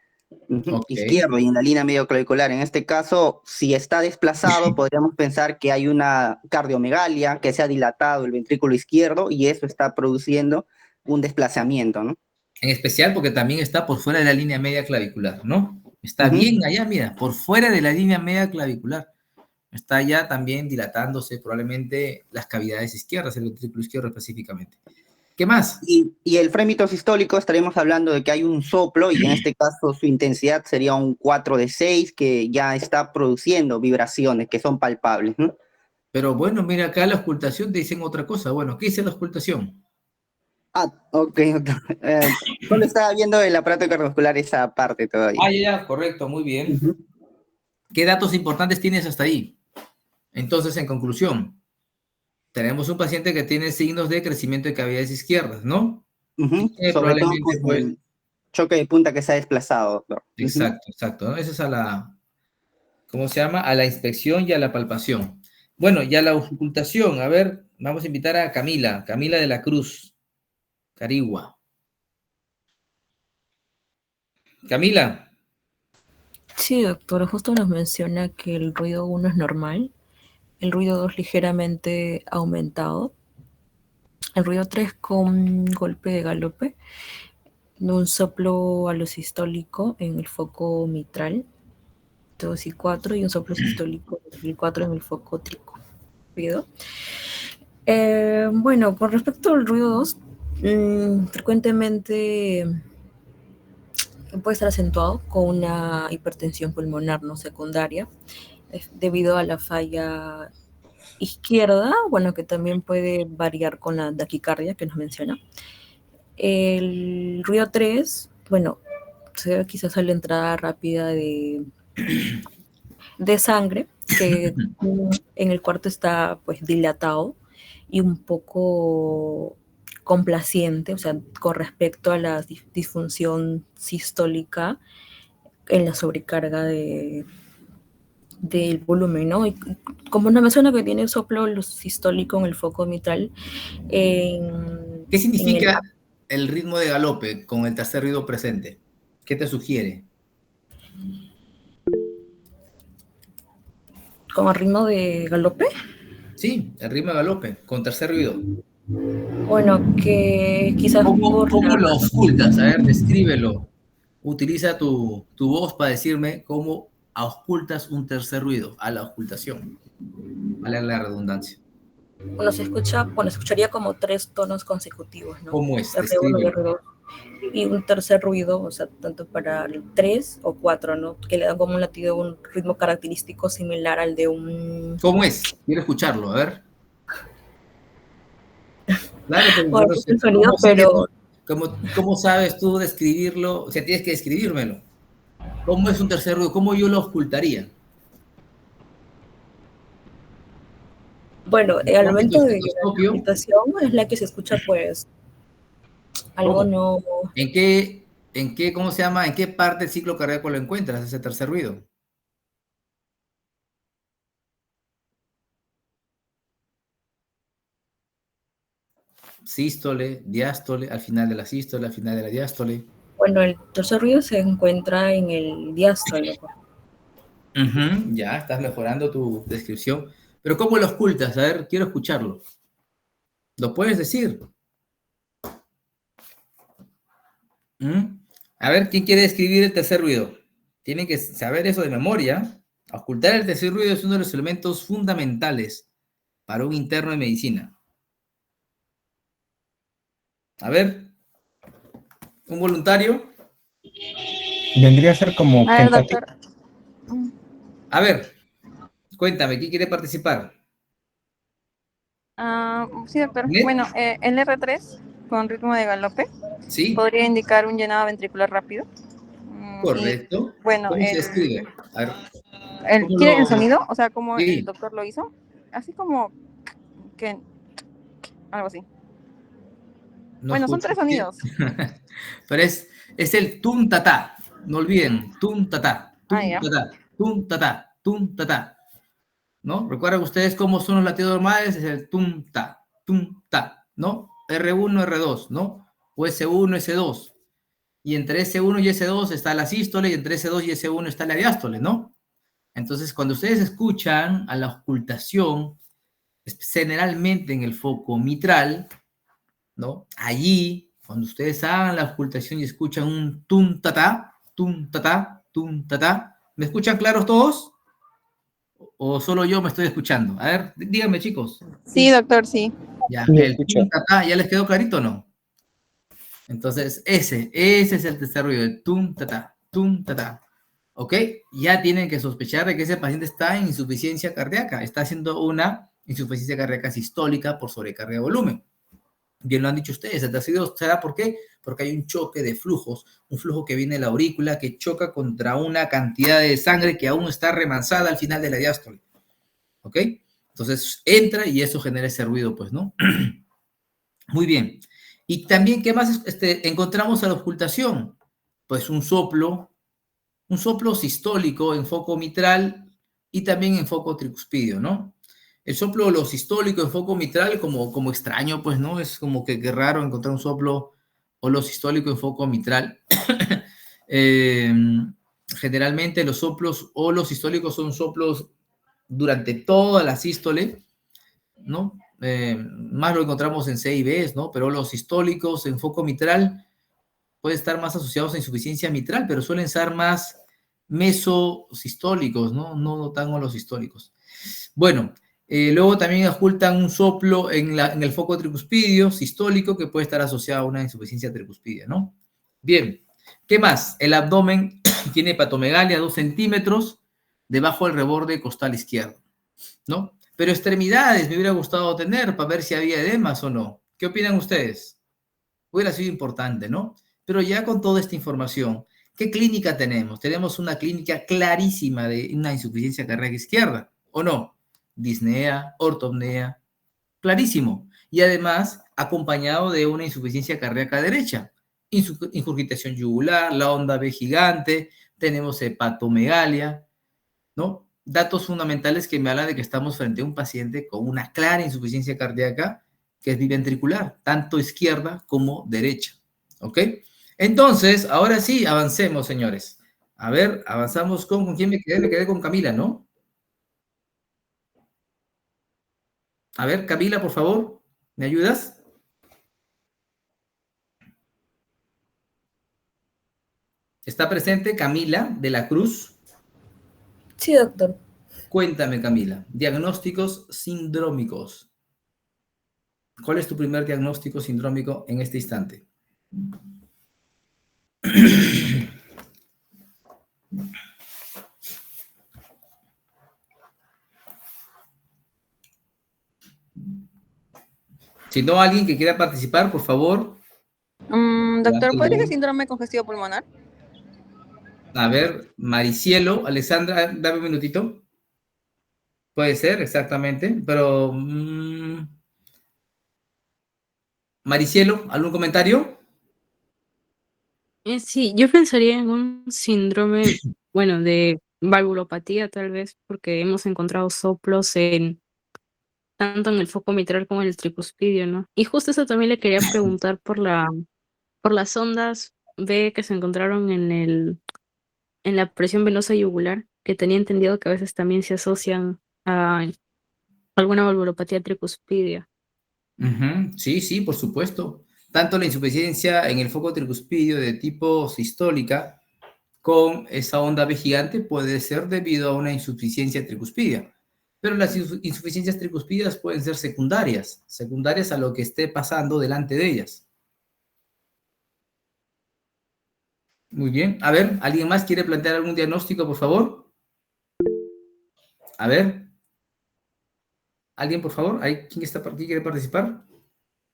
izquierdo y en la línea medio clavicular. En este caso, si está desplazado, podríamos pensar que hay una cardiomegalia, que se ha dilatado el ventrículo izquierdo y eso está produciendo un desplazamiento, ¿no? En especial porque también está por fuera de la línea media clavicular, ¿no? Está bien allá, mira, por fuera de la línea media clavicular. Está ya también dilatándose probablemente las cavidades izquierdas, el ventrículo izquierdo específicamente. ¿Qué más? Y el frémito sistólico estaremos hablando de que hay un soplo y en este caso su intensidad sería un 4/6 que ya está produciendo vibraciones que son palpables, ¿no? Pero bueno, mira acá la auscultación te dicen otra cosa. Bueno, ¿qué dice la auscultación? Ok. Solo estaba viendo el aparato cardiovascular esa parte todavía. Ya, correcto, muy bien. ¿Qué datos importantes tienes hasta ahí? Entonces, en conclusión, tenemos un paciente que tiene signos de crecimiento de cavidades izquierdas, ¿no? Sobre todo con el choque de punta que se ha desplazado, doctor. Exacto. ¿No? Esa es a la, ¿cómo se llama? A la inspección y a la palpación. Bueno, ya la auscultación. A ver, vamos a invitar a Camila de la Cruz, Carigua. Camila. Sí, doctor, justo nos menciona que el ruido 1 es normal, el ruido 2 ligeramente aumentado, el ruido 3 con golpe de galope, un soplo alosistólico en el foco mitral, 2 y 4, y un soplo sistólico en el 4 en el foco trículo. Bueno, con respecto al ruido 2, frecuentemente puede estar acentuado con una hipertensión pulmonar no secundaria, debido a la falla izquierda, bueno, que también puede variar con la taquicardia que nos menciona. El ruido 3, bueno, se debe quizás a la entrada rápida de sangre, que en el cuarto está pues dilatado y un poco complaciente, o sea, con respecto a la disfunción sistólica en la sobrecarga del volumen, ¿no? Y como nos menciona que tiene soplo sistólico en el foco mitral. ¿Qué significa el ritmo de galope con el tercer ruido presente? ¿Qué te sugiere? ¿Con el ritmo de galope? Sí, el ritmo de galope, con tercer ruido. Bueno, que quizás... ¿Cómo lo auscultas? A ver, descríbelo. Utiliza tu voz para decirme cómo auscultas un tercer ruido a la auscultación. Vale la redundancia. Bueno, escucharía como 3 tonos consecutivos, ¿no? ¿Cómo es? R1 y R2. Y un tercer ruido, o sea, tanto para el 3 o 4, ¿no? Que le dan como un latido, un ritmo característico similar al de un... ¿Cómo es? Quiero escucharlo, a ver. Claro, bueno, es el sonido, pero... ¿Cómo sabes tú describirlo? O sea, tienes que describírmelo. ¿Cómo es un tercer ruido? ¿Cómo yo lo auscultaría? Bueno, al momento de la auscultación es la que se escucha, pues, algo no... ¿En qué, cómo se llama? ¿En qué parte del ciclo cardíaco lo encuentras, ese tercer ruido? Sístole, diástole, al final de la sístole, al final de la diástole. Bueno, el tercer ruido se encuentra en el diástole. Ya, estás mejorando tu descripción. Pero ¿cómo lo ocultas? A ver, quiero escucharlo. ¿Lo puedes decir? A ver, ¿quién quiere describir el tercer ruido? Tienen que saber eso de memoria. Ocultar el tercer ruido es uno de los elementos fundamentales para un interno de medicina. A ver, ¿un voluntario? Vendría a ser como... doctor. A ver, cuéntame, ¿quién quiere participar? Sí, doctor. ¿Net? Bueno, el R3 con ritmo de galope ¿Sí? podría indicar un llenado ventricular rápido. Correcto. Y, bueno, ¿Cómo se escribe? A ver. ¿Quiere el sonido? O sea, como sí. El doctor lo hizo. Así como que... algo así. No bueno, escucho. son 3 sonidos. Pero es el tum tatá. No olviden, tum tatá, tum tatá, tum tatá, tum tatá. ¿No? ¿Recuerdan ustedes cómo son los latidos normales? Es el tum ta, ¿no? R1, R2, ¿no? O S1, S2. y entre S1 y S2 está la sístole, y entre S2 y S1 está la diástole, ¿no? Entonces, cuando ustedes escuchan a la ocultación, generalmente en el foco mitral, ¿no? Allí, cuando ustedes hagan la ocultación y escuchan un tum tatá, tum tatá, tum tatá, ¿me escuchan claros todos? ¿O solo yo me estoy escuchando? A ver, díganme, chicos. Sí, doctor, sí. Ya, el tum tatá, ¿ya les quedó clarito o no? Entonces, ese es el tercer ruido, el tum tatá, tum tatá. ¿Ok? Ya tienen que sospechar de que ese paciente está en insuficiencia cardíaca, está haciendo una insuficiencia cardíaca sistólica por sobrecarga de volumen. Bien lo han dicho ustedes, el tercer ruido será ¿por qué? Porque hay un choque de flujos, un flujo que viene de la aurícula que choca contra una cantidad de sangre que aún está remansada al final de la diástole. ¿Ok? Entonces entra y eso genera ese ruido, pues, ¿no? Muy bien. Y también, ¿qué más encontramos a la ocultación? Pues un soplo sistólico en foco mitral y también en foco tricuspidio, ¿no? El soplo lo sistólico en foco mitral como extraño, pues, ¿no? Es como que raro encontrar un soplo holosistólico en foco mitral. Generalmente los soplos holosistólicos son soplos durante toda la sístole, ¿no? Más lo encontramos en C y B, ¿no? Pero los sistólicos en foco mitral pueden estar más asociados a insuficiencia mitral, pero suelen ser más mesosistólicos, ¿no? No tan holosistólicos. Bueno, luego también ocultan un soplo en el foco tricuspidio sistólico que puede estar asociado a una insuficiencia tricuspidia, ¿no? Bien, ¿qué más? El abdomen tiene hepatomegalia 2 centímetros debajo del reborde costal izquierdo, ¿no? Pero extremidades me hubiera gustado tener para ver si había edemas o no. ¿Qué opinan ustedes? Hubiera sido importante, ¿no? Pero ya con toda esta información, ¿qué clínica tenemos? Tenemos una clínica clarísima de una insuficiencia cardíaca izquierda, ¿o no? Disnea, ortopnea, clarísimo. Y además, acompañado de una insuficiencia cardíaca derecha, ingurgitación yugular, la onda B gigante, tenemos hepatomegalia, ¿no? Datos fundamentales que me hablan de que estamos frente a un paciente con una clara insuficiencia cardíaca que es biventricular, tanto izquierda como derecha, ¿ok? Entonces, ahora sí, avancemos, señores. A ver, avanzamos ¿con quién me quedé? Me quedé con Camila, ¿no? A ver, Camila, por favor, ¿me ayudas? ¿Está presente Camila de la Cruz? Sí, doctor. Cuéntame, Camila, diagnósticos sindrómicos. ¿Cuál es tu primer diagnóstico sindrómico en este instante? Si no, alguien que quiera participar, por favor. Doctor, ¿podría ser síndrome congestivo pulmonar? A ver, Maricielo, Alessandra, dame un minutito. Puede ser, exactamente, pero... Maricielo, ¿algún comentario? Sí, yo pensaría en un síndrome, bueno, de valvulopatía tal vez, porque hemos encontrado soplos tanto en el foco mitral como en el tricuspidio, ¿no? Y justo eso también le quería preguntar por las ondas B que se encontraron en la presión venosa yugular, que tenía entendido que a veces también se asocian a alguna valvulopatía tricuspidia. Sí, sí, por supuesto. Tanto la insuficiencia en el foco tricuspidio de tipo sistólica con esa onda B gigante puede ser debido a una insuficiencia tricuspidia. Pero las insuficiencias tricuspidias pueden ser secundarias a lo que esté pasando delante de ellas. Muy bien. A ver, ¿alguien más quiere plantear algún diagnóstico, por favor? A ver. ¿Alguien, por favor? ¿Quién quiere participar?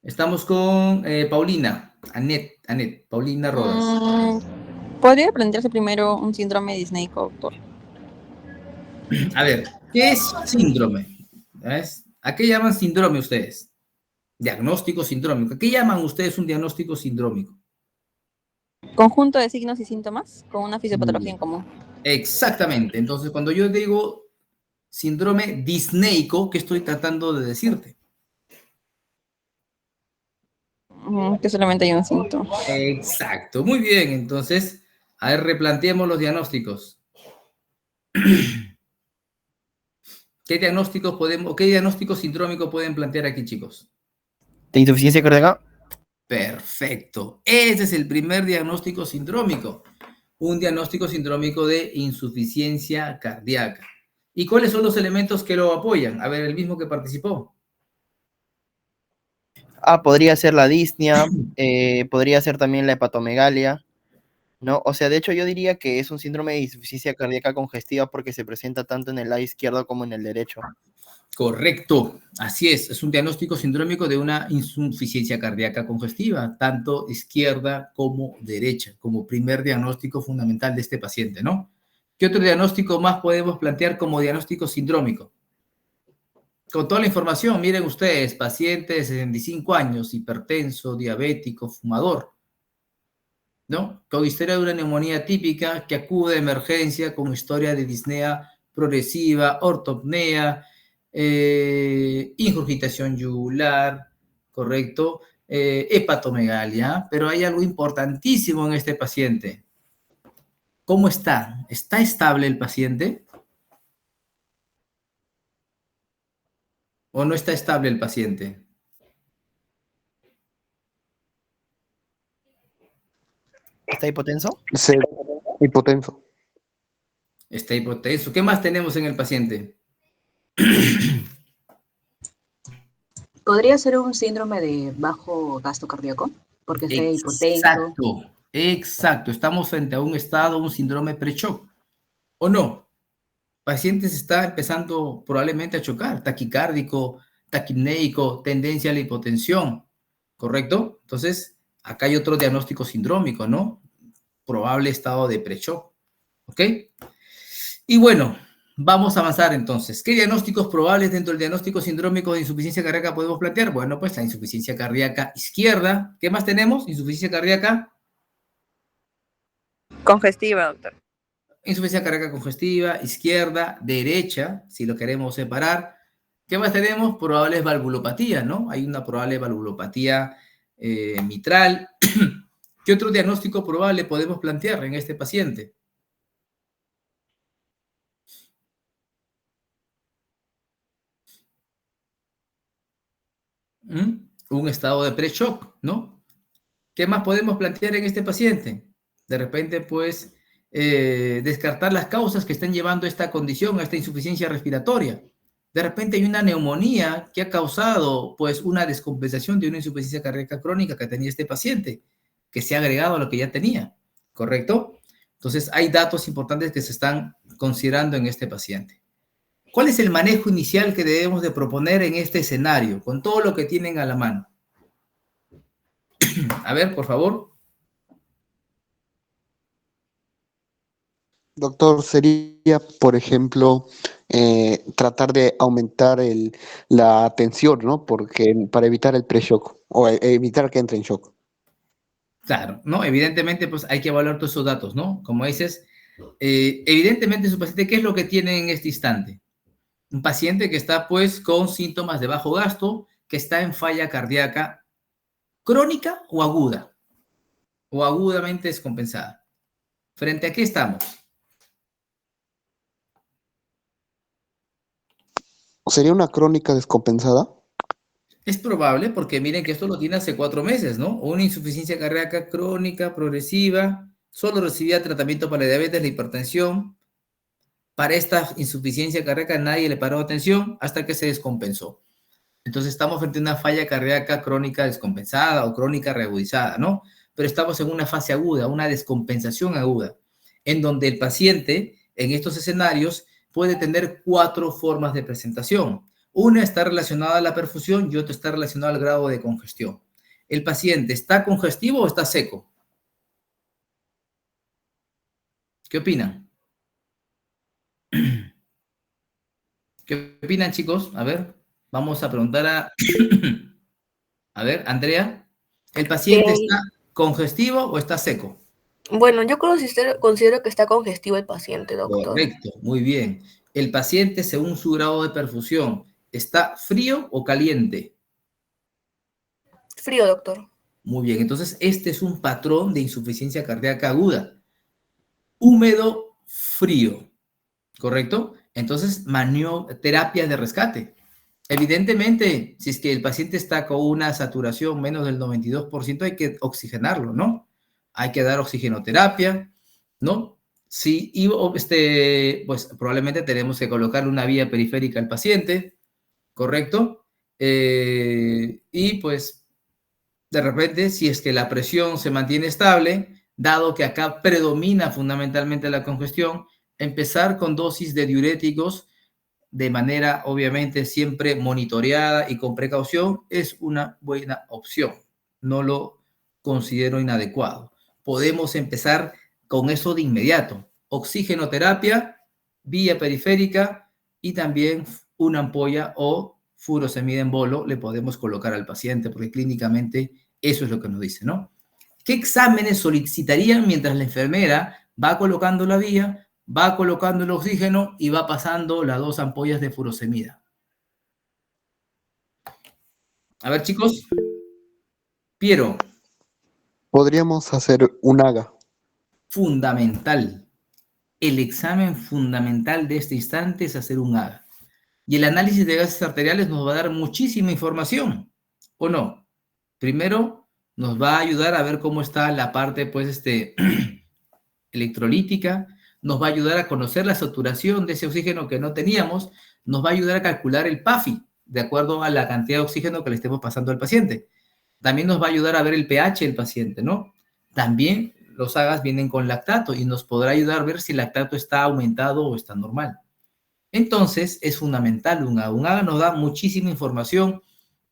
Estamos con Paulina, Anet, Paulina Rodas. ¿Podría plantearse primero un síndrome disneico, doctor? A ver, ¿qué es síndrome? ¿Ves? ¿A qué llaman síndrome ustedes? Diagnóstico sindrómico. ¿A qué llaman ustedes un diagnóstico sindrómico? Conjunto de signos y síntomas con una fisiopatología en común. Exactamente. Entonces, cuando yo digo síndrome disneico, ¿qué estoy tratando de decirte? Que solamente hay un síntoma. Exacto, muy bien. Entonces, a ver, replanteemos los diagnósticos. ¿Qué diagnóstico sindrómico pueden plantear aquí, chicos? ¿De insuficiencia cardíaca? Perfecto. Ese es el primer diagnóstico sindrómico. Un diagnóstico sindrómico de insuficiencia cardíaca. ¿Y cuáles son los elementos que lo apoyan? A ver, el mismo que participó. Podría ser la disnea, podría ser también la hepatomegalia, ¿no? O sea, de hecho yo diría que es un síndrome de insuficiencia cardíaca congestiva porque se presenta tanto en el lado izquierdo como en el derecho. Correcto, así es un diagnóstico sindrómico de una insuficiencia cardíaca congestiva, tanto izquierda como derecha, como primer diagnóstico fundamental de este paciente, ¿no? ¿Qué otro diagnóstico más podemos plantear como diagnóstico sindrómico? Con toda la información, miren ustedes, paciente de 65 años, hipertenso, diabético, fumador, ¿no? Con historia de una neumonía típica que acude a emergencia con historia de disnea progresiva, ortopnea, ingurgitación yugular, ¿correcto? Hepatomegalia, pero hay algo importantísimo en este paciente. ¿Cómo está? ¿Está estable el paciente? ¿O no está estable el paciente? ¿Está hipotenso? Sí, hipotenso. Está hipotenso. ¿Qué más tenemos en el paciente? ¿Podría ser un síndrome de bajo gasto cardíaco? Porque esté hipotenso. Exacto. Estamos frente a un estado, un síndrome pre-shock. ¿O no? Paciente se está empezando probablemente a chocar, taquicárdico, taquipneico, tendencia a la hipotensión, ¿correcto? Entonces, acá hay otro diagnóstico sindrómico, ¿no? Probable estado de pre-shock, ¿ok? Y bueno, vamos a avanzar entonces. ¿Qué diagnósticos probables dentro del diagnóstico sindrómico de insuficiencia cardíaca podemos plantear? Bueno, pues la insuficiencia cardíaca izquierda. ¿Qué más tenemos? Insuficiencia cardíaca Congestiva, doctor. Insuficiencia cardíaca congestiva, izquierda, derecha, si lo queremos separar. ¿Qué más tenemos? Probables valvulopatías, ¿no? Hay una probable valvulopatía mitral. ¿Qué otro diagnóstico probable podemos plantear en este paciente? Un estado de pre-shock, ¿no? ¿Qué más podemos plantear en este paciente? De repente, pues, descartar las causas que están llevando a esta condición, a esta insuficiencia respiratoria. De repente hay una neumonía que ha causado, pues, una descompensación de una insuficiencia cardíaca crónica que tenía este paciente, que se ha agregado a lo que ya tenía, ¿correcto? Entonces, hay datos importantes que se están considerando en este paciente. ¿Cuál es el manejo inicial que debemos de proponer en este escenario, con todo lo que tienen a la mano? A ver, por favor. Doctor, sería, por ejemplo, tratar de aumentar la tensión, ¿no? Porque para evitar el pre-shock o evitar que entre en shock. Claro, ¿no? Evidentemente, pues hay que evaluar todos esos datos, ¿no? Como dices, evidentemente su paciente, ¿qué es lo que tiene en este instante? Un paciente que está, pues, con síntomas de bajo gasto, que está en falla cardíaca crónica o aguda, o agudamente descompensada. ¿Frente a qué estamos? ¿Sería una crónica descompensada? Es probable, porque miren que esto lo tiene hace 4 meses, ¿no? Una insuficiencia cardíaca crónica, progresiva, solo recibía tratamiento para la diabetes, la hipertensión. Para esta insuficiencia cardíaca nadie le paró atención hasta que se descompensó. Entonces estamos frente a una falla cardíaca crónica descompensada o crónica reagudizada, ¿no? Pero estamos en una fase aguda, una descompensación aguda, en donde el paciente en estos escenarios puede tener 4 formas de presentación. Una está relacionada a la perfusión y otra está relacionada al grado de congestión. ¿El paciente está congestivo o está seco? ¿Qué opinan? ¿Qué opinan, chicos? A ver, vamos a preguntar a... A ver, Andrea, ¿el paciente está congestivo o está seco? Bueno, yo considero que está congestivo el paciente, doctor. Correcto, muy bien. El paciente, según su grado de perfusión, ¿está frío o caliente? Frío, doctor. Muy bien, entonces este es un patrón de insuficiencia cardíaca aguda. Húmedo, frío, ¿correcto? Entonces, terapias de rescate. Evidentemente, si es que el paciente está con una saturación menos del 92%, hay que oxigenarlo, ¿no? Hay que dar oxigenoterapia, ¿no? Sí, y pues probablemente tenemos que colocar una vía periférica al paciente, ¿correcto? Y pues, de repente, si es que la presión se mantiene estable, dado que acá predomina fundamentalmente la congestión, empezar con dosis de diuréticos de manera obviamente siempre monitoreada y con precaución es una buena opción. No lo considero inadecuado. Podemos empezar con eso de inmediato. Oxigenoterapia, vía periférica y también una ampolla o furosemida en bolo le podemos colocar al paciente porque clínicamente eso es lo que nos dice, ¿no? ¿Qué exámenes solicitarían mientras la enfermera va colocando la vía, va colocando el oxígeno y va pasando las 2 ampollas de furosemida? A ver, chicos. Piero. Podríamos hacer un AGA. Fundamental. El examen fundamental de este instante es hacer un AGA. Y el análisis de gases arteriales nos va a dar muchísima información, ¿o no? Primero, nos va a ayudar a ver cómo está la parte, pues, electrolítica, nos va a ayudar a conocer la saturación de ese oxígeno que no teníamos, nos va a ayudar a calcular el PAFI, de acuerdo a la cantidad de oxígeno que le estemos pasando al paciente. También nos va a ayudar a ver el pH del paciente, ¿no? También los AGAs vienen con lactato y nos podrá ayudar a ver si el lactato está aumentado o está normal. Entonces, es fundamental un AGA. Un AGA nos da muchísima información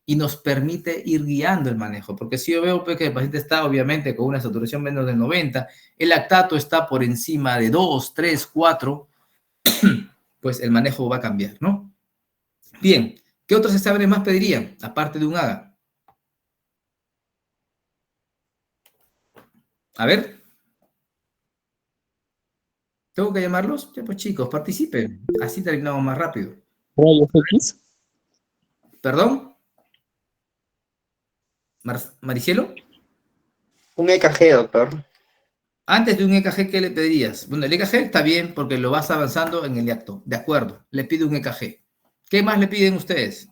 y nos permite ir guiando el manejo, porque si yo veo que el paciente está obviamente con una saturación menos del 90, el lactato está por encima de 2, 3, 4, pues el manejo va a cambiar, ¿no? Bien, ¿qué otros exámenes más pedirían, aparte de un AGA? A ver. ¿Tengo que llamarlos? Ya, pues chicos, participen, así terminamos más rápido. ¿Rayos X? ¿Perdón? ¿Maricielo? Un EKG, doctor. Antes de un EKG, ¿qué le pedirías? Bueno, el EKG está bien porque lo vas avanzando en el acto. De acuerdo, le pido un EKG. ¿Qué más le piden ustedes?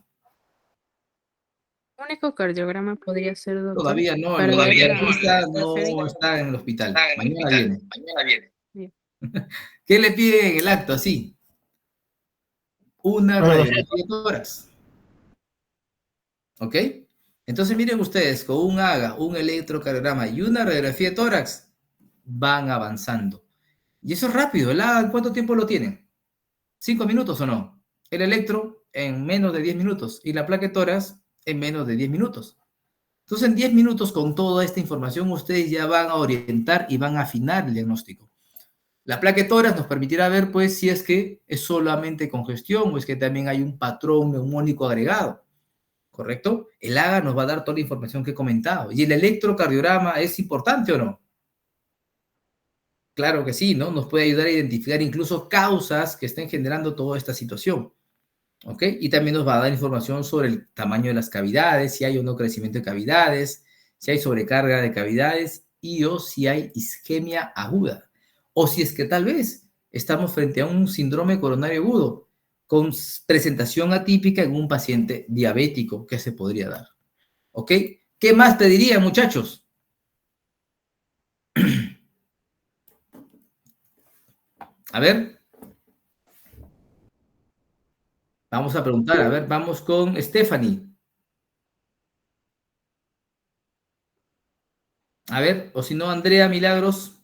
Un ecocardiograma podría ser, doctor. Todavía no, Para todavía ver no está en el hospital. Mañana viene. Mañana viene. Bien. ¿Qué le piden en el acto así? Una radiografía de tórax. ¿Ok? Entonces miren ustedes, con un AGA, un electrocardiograma y una radiografía de tórax, van avanzando. Y eso es rápido. ¿El AGA en cuánto tiempo lo tienen? ¿5 minutos o no? El electro en menos de 10 minutos y la placa de tórax en menos de 10 minutos. Entonces en 10 minutos con toda esta información ustedes ya van a orientar y van a afinar el diagnóstico. La placa de tórax nos permitirá ver pues si es que es solamente congestión o es que también hay un patrón neumónico agregado. ¿Correcto? El AGA nos va a dar toda la información que he comentado. ¿Y el electrocardiograma es importante o no? Claro que sí, ¿no? Nos puede ayudar a identificar incluso causas que estén generando toda esta situación. ¿Ok? Y también nos va a dar información sobre el tamaño de las cavidades, si hay o no crecimiento de cavidades, si hay sobrecarga de cavidades y o si hay isquemia aguda. O si es que tal vez estamos frente a un síndrome coronario agudo con presentación atípica en un paciente diabético que se podría dar. ¿Ok? ¿Qué más te diría, muchachos? A ver. Vamos a preguntar, a ver, vamos con Stephanie. A ver, o si no, Andrea Milagros.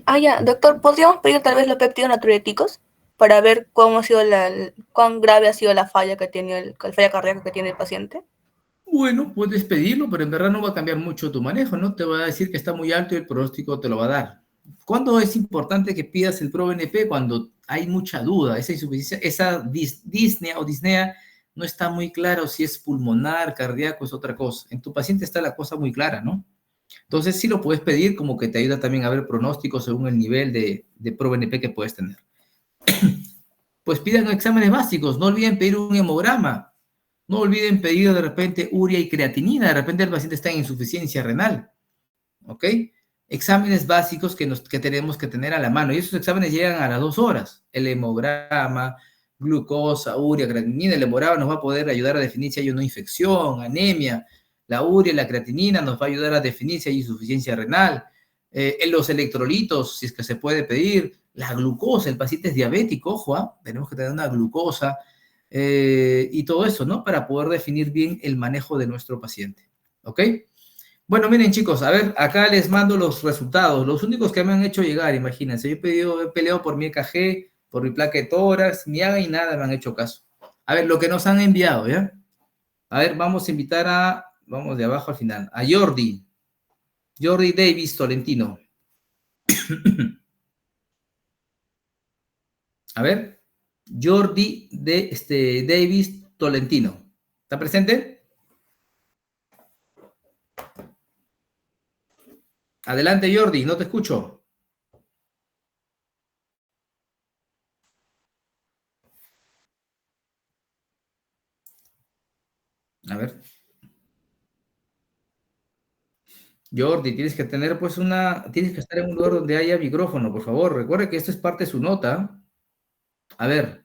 Ah, ya, doctor, ¿podríamos pedir tal vez los péptidos natriuréticos para ver cómo ha sido cuán grave ha sido la falla que tiene la falla cardíaca que tiene el paciente? Bueno, puedes pedirlo, pero en verdad no va a cambiar mucho tu manejo, ¿no? Te va a decir que está muy alto y el pronóstico te lo va a dar. ¿Cuándo es importante que pidas el ProBNP? Cuando hay mucha duda, esa insuficiencia, esa disnea o disnea no está muy claro si es pulmonar, cardíaco, es otra cosa. En tu paciente está la cosa muy clara, ¿no? Entonces sí lo puedes pedir, como que te ayuda también a ver pronósticos según el nivel de ProBNP que puedes tener. Pues pidan exámenes básicos, no olviden pedir un hemograma. No olviden pedir de repente urea y creatinina, de repente el paciente está en insuficiencia renal, ¿ok? Exámenes básicos que tenemos que tener a la mano, y esos exámenes llegan a las 2 horas. El hemograma, glucosa, urea, creatinina. El hemograma nos va a poder ayudar a definir si hay una infección, anemia. La urea y la creatinina nos va a ayudar a definir si hay insuficiencia renal. Los electrolitos, si es que se puede pedir. La glucosa, el paciente es diabético, ojo, tenemos que tener una glucosa. Y todo eso, ¿no? Para poder definir bien el manejo de nuestro paciente, ¿ok? Bueno, miren chicos, a ver, acá les mando los resultados, los únicos que me han hecho llegar, imagínense, yo he peleado por mi EKG, por mi placa de tórax, mi AGA y nada me han hecho caso. A ver, lo que nos han enviado, ¿ya? A ver, vamos a invitar vamos de abajo al final, a Jordi Davis Tolentino. A ver, Jordi Davis Tolentino, ¿está presente? Adelante, Jordi, no te escucho. A ver. Jordi, tienes que tener pues tienes que estar en un lugar donde haya micrófono, por favor. Recuerde que esto es parte de su nota. A ver.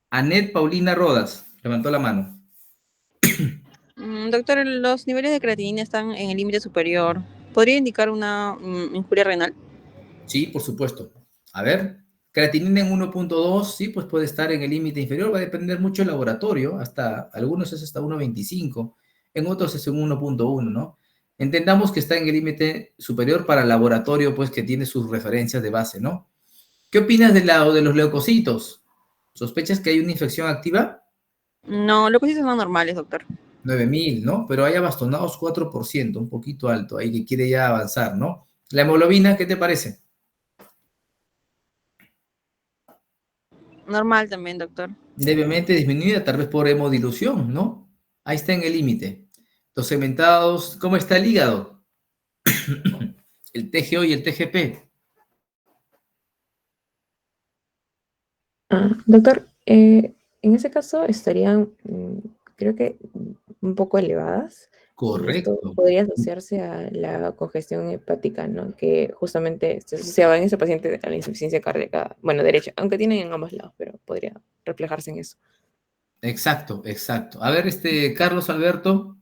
Anet Paulina Rodas, levantó la mano. Doctor, los niveles de creatinina están en el límite superior. ¿Podría indicar una injuria renal? Sí, por supuesto. A ver, creatinina en 1.2, sí, pues puede estar en el límite inferior, va a depender mucho del laboratorio, algunos es hasta 1.25, en otros es en 1.1, ¿no? Entendamos que está en el límite superior para el laboratorio, pues que tiene sus referencias de base, ¿no? ¿Qué opinas de los leucocitos? ¿Sospechas que hay una infección activa? No, leucocitos son normales, doctor. 9.000, ¿no? Pero hay abastonados 4%, un poquito alto, ahí que quiere ya avanzar, ¿no? La hemoglobina, ¿qué te parece? Normal también, doctor. Levemente disminuida, tal vez por hemodilución, ¿no? Ahí está en el límite. Los segmentados, ¿cómo está el hígado? El TGO y el TGP. Doctor, en ese caso estarían, creo que un poco elevadas. Correcto. Esto podría asociarse a la congestión hepática, ¿no? Que justamente se asociaba en ese paciente a la insuficiencia cardíaca, bueno, derecha, aunque tienen en ambos lados, pero podría reflejarse en eso. Exacto, exacto. A ver, Carlos Alberto,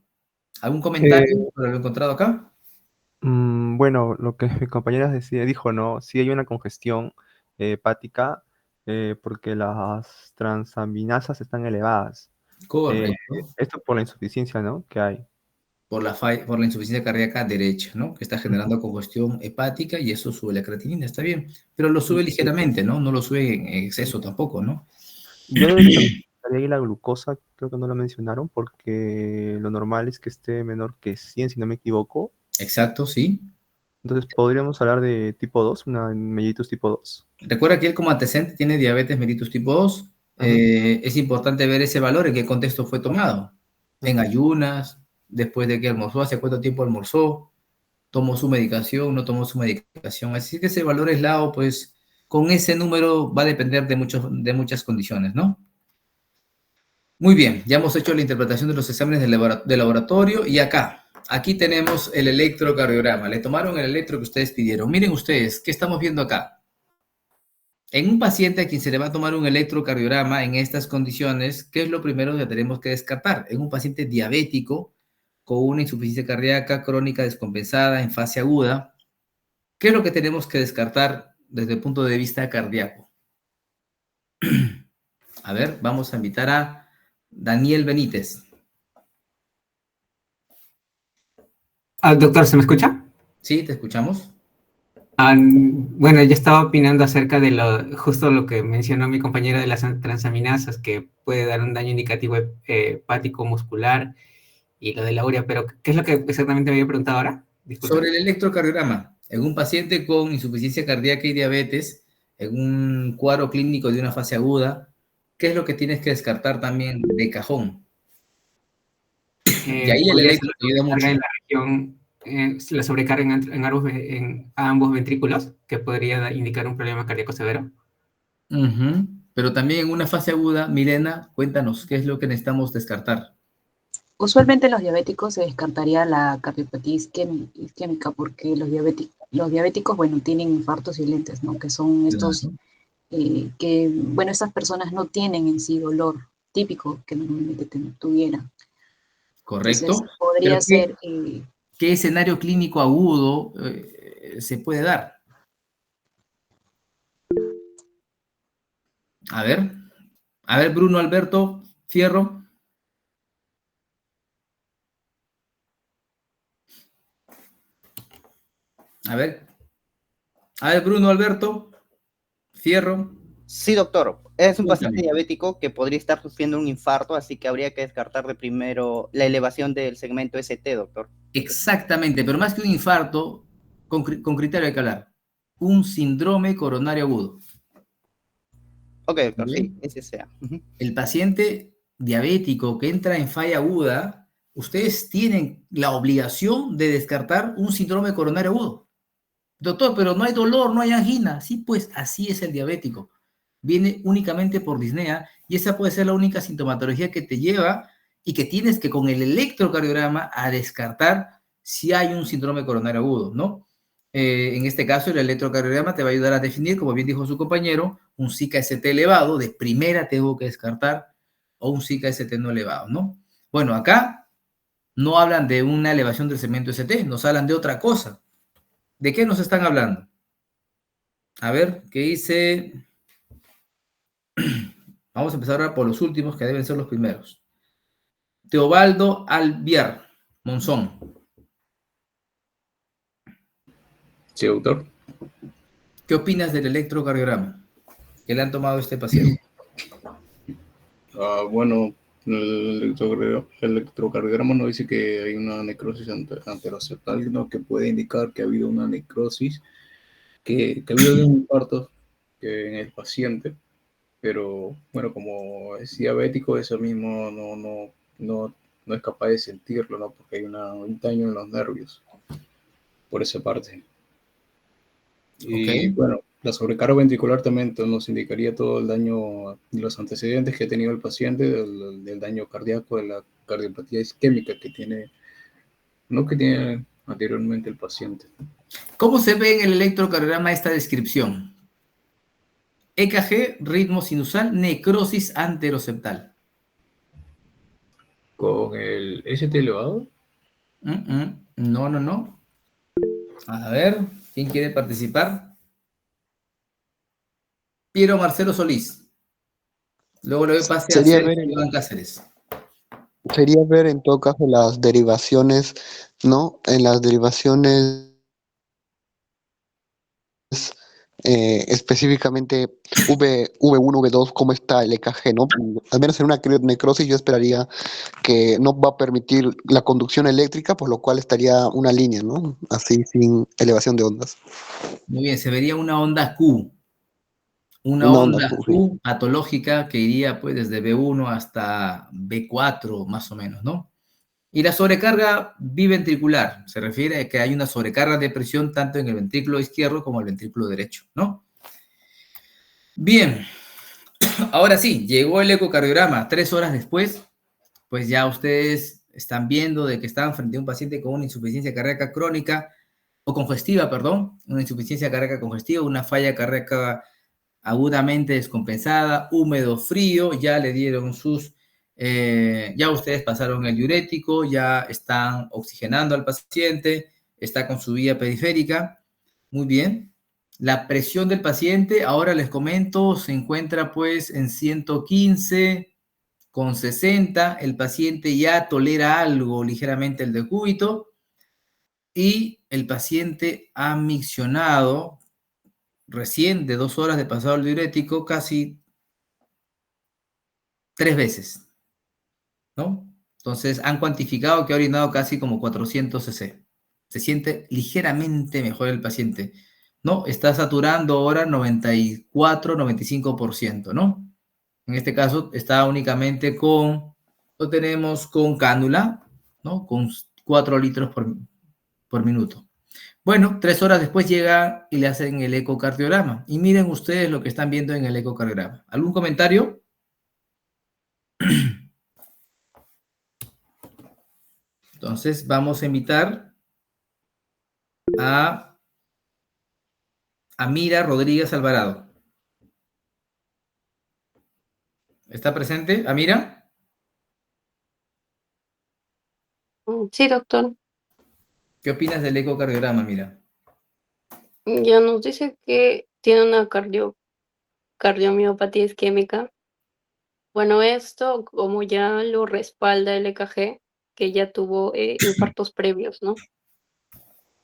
¿algún comentario sobre lo encontrado acá? Bueno, lo que mi compañera dijo, ¿no? Sí hay una congestión hepática porque las transaminasas están elevadas. Correcto. Esto por la insuficiencia, ¿no? Que hay. Por la insuficiencia cardíaca derecha, ¿no? Que está generando congestión hepática y eso sube la creatinina, está bien. Pero lo sube ligeramente, ¿no? No lo sube en exceso tampoco, ¿no? Yo ahí la glucosa, creo que no la mencionaron, porque lo normal es que esté menor que 100, si no me equivoco. Exacto, sí. Entonces, ¿podríamos hablar de tipo 2, una mellitus tipo 2? Recuerda que él como antecedente tiene diabetes mellitus tipo 2. Es importante ver ese valor, en qué contexto fue tomado. En ayunas, después de que almorzó, hace cuánto tiempo almorzó, tomó su medicación, no tomó su medicación. Así que ese valor aislado, pues, con ese número va a depender de muchas condiciones, ¿no? Muy bien, ya hemos hecho la interpretación de los exámenes de laboratorio y aquí tenemos el electrocardiograma. Le tomaron el electro que ustedes pidieron. Miren ustedes, ¿qué estamos viendo acá? En un paciente a quien se le va a tomar un electrocardiograma en estas condiciones, ¿qué es lo primero que tenemos que descartar? En un paciente diabético con una insuficiencia cardíaca crónica descompensada en fase aguda, ¿qué es lo que tenemos que descartar desde el punto de vista cardíaco? A ver, vamos a invitar a Daniel Benítez. Doctor, ¿se me escucha? Sí, te escuchamos. Bueno, yo estaba opinando acerca de justo lo que mencionó mi compañera de las transaminasas, que puede dar un daño indicativo hepático muscular y lo de la urea, pero ¿qué es lo que exactamente me había preguntado ahora? Disculpa. Sobre el electrocardiograma, en un paciente con insuficiencia cardíaca y diabetes, en un cuadro clínico de una fase aguda, ¿qué es lo que tienes que descartar también de cajón? Y ahí el electro te ayuda mucho. En la región, la sobrecarga en ambos ventrículos, que podría indicar un problema cardíaco severo. Pero también en una fase aguda, Milena, cuéntanos, ¿qué es lo que necesitamos descartar? Usualmente en los diabéticos se descartaría la cardiopatía isquémica porque los diabéticos, bueno, tienen infartos silentes, ¿no? Que son estos, bueno, estas personas no tienen en sí dolor típico que normalmente tuvieran. Correcto. Entonces, podría ser... ¿Qué escenario clínico agudo se puede dar? A ver, Bruno Alberto Fierro. A ver, Bruno Alberto Fierro. Sí, doctor. Es un paciente diabético que podría estar sufriendo un infarto, así que habría que descartar de primero la elevación del segmento ST, doctor. Exactamente, pero más que un infarto, con criterio hay que hablar. Un síndrome coronario agudo. Ok, doctor, sí, ese sea. El paciente diabético que entra en falla aguda, ustedes tienen la obligación de descartar un síndrome coronario agudo. Doctor, pero no hay dolor, no hay angina. Sí, pues así es el diabético. Viene únicamente por disnea y esa puede ser la única sintomatología que te lleva y que tienes que con el electrocardiograma a descartar si hay un síndrome coronario agudo, ¿no? En este caso, el electrocardiograma te va a ayudar a definir, como bien dijo su compañero, un SICA-ST elevado, de primera tengo que descartar, o un SICA-ST no elevado, ¿no? Bueno, acá no hablan de una elevación del segmento ST, nos hablan de otra cosa. ¿De qué nos están hablando? A ver, ¿qué dice? Vamos a empezar ahora por los últimos, que deben ser los primeros. Teobaldo Albiar Monzón. Sí, doctor. ¿Qué opinas del electrocardiograma que le han tomado a este paciente? Bueno, el electrocardiograma nos dice que hay una necrosis anterocefálica, ¿no? Que puede indicar que ha habido una necrosis, que ha habido un infarto en el paciente, pero bueno, como es diabético, eso mismo no es capaz de sentirlo, ¿no? Porque hay un daño en los nervios, por esa parte. Y bueno, la sobrecarga ventricular también nos indicaría todo el daño, los antecedentes que ha tenido el paciente, del daño cardíaco, de la cardiopatía isquémica que tiene anteriormente el paciente. ¿Cómo se ve en el electrocardiograma esta descripción? EKG, ritmo sinusal, necrosis anteroseptal. ¿Con el ST elevado? No. A ver, ¿quién quiere participar? Piero Marcelo Solís. Luego le doy pase a Iván Cáceres. Sería ver en todo caso las derivaciones, ¿no? En las derivaciones específicamente V1, V2, cómo está el EKG, ¿no? Al menos en una necrosis yo esperaría que no va a permitir la conducción eléctrica, por lo cual estaría una línea, ¿no? Así, sin elevación de ondas. Muy bien, se vería una onda Q. Una onda Q patológica que iría pues desde B1 hasta B4, más o menos, ¿no? Y la sobrecarga biventricular, se refiere a que hay una sobrecarga de presión tanto en el ventrículo izquierdo como en el ventrículo derecho, ¿no? Bien, ahora sí, llegó el ecocardiograma. 3 horas después, pues ya ustedes están viendo de que están frente a un paciente con una insuficiencia cardíaca crónica, o congestiva, perdón, una insuficiencia cardíaca congestiva, una falla cardíaca agudamente descompensada, húmedo, frío, ya le dieron ya ustedes pasaron el diurético, ya están oxigenando al paciente, está con su vía periférica. Muy bien. La presión del paciente, ahora les comento, se encuentra pues en 115/60. El paciente ya tolera algo ligeramente el decúbito y el paciente ha miccionado recién de 2 horas de pasado el diurético casi 3 veces. ¿No? Entonces han cuantificado que ha orinado casi como 400 cc. Se siente ligeramente mejor el paciente, ¿no? Está saturando ahora 94-95%, ¿no? En este caso está únicamente lo tenemos con cánula, ¿no? Con 4 litros por minuto. Bueno, 3 horas después llega y le hacen el ecocardiograma. Y miren ustedes lo que están viendo en el ecocardiograma. ¿Algún comentario? Entonces, vamos a invitar a Amira Rodríguez Alvarado. ¿Está presente, Amira? Sí, doctor. ¿Qué opinas del ecocardiograma, Amira? Ya nos dice que tiene una cardiomiopatía isquémica. Bueno, esto como ya lo respalda el EKG, que ya tuvo infartos previos, ¿no?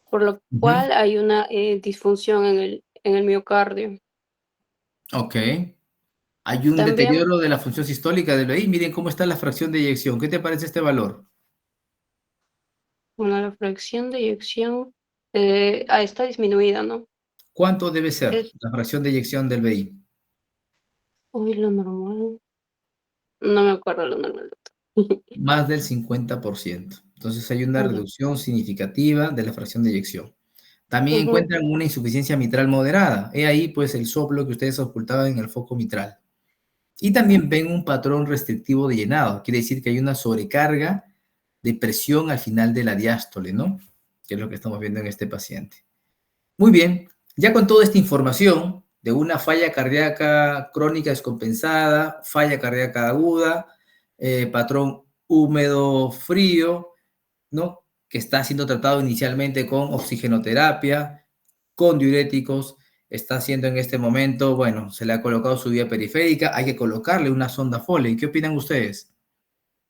Por lo cual hay una disfunción en el miocardio. Ok. Hay un También, deterioro de la función sistólica del VI. Miren cómo está la fracción de eyección. ¿Qué te parece este valor? bueno, la fracción de eyección está disminuida, ¿no? ¿Cuánto debe ser Es, la fracción de eyección del VI? uy, lo normal. No me acuerdo lo normal, doctor. Más del 50%. Entonces hay una Ah, ya. reducción significativa de la fracción de eyección. También Ujú. encuentran una insuficiencia mitral moderada. He ahí pues el soplo que ustedes ocultaban en el foco mitral. Y también ven un patrón restrictivo de llenado. Quiere decir que hay una sobrecarga de presión al final de la diástole, ¿no? Que es lo que estamos viendo en este paciente. Muy bien, ya con toda esta información de una falla cardíaca crónica descompensada, falla cardíaca aguda, patrón húmedo frío, ¿no? Que está siendo tratado inicialmente con oxigenoterapia, con diuréticos, está haciendo en este momento, bueno, se le ha colocado su vía periférica, hay que colocarle una sonda Foley. ¿Qué opinan ustedes?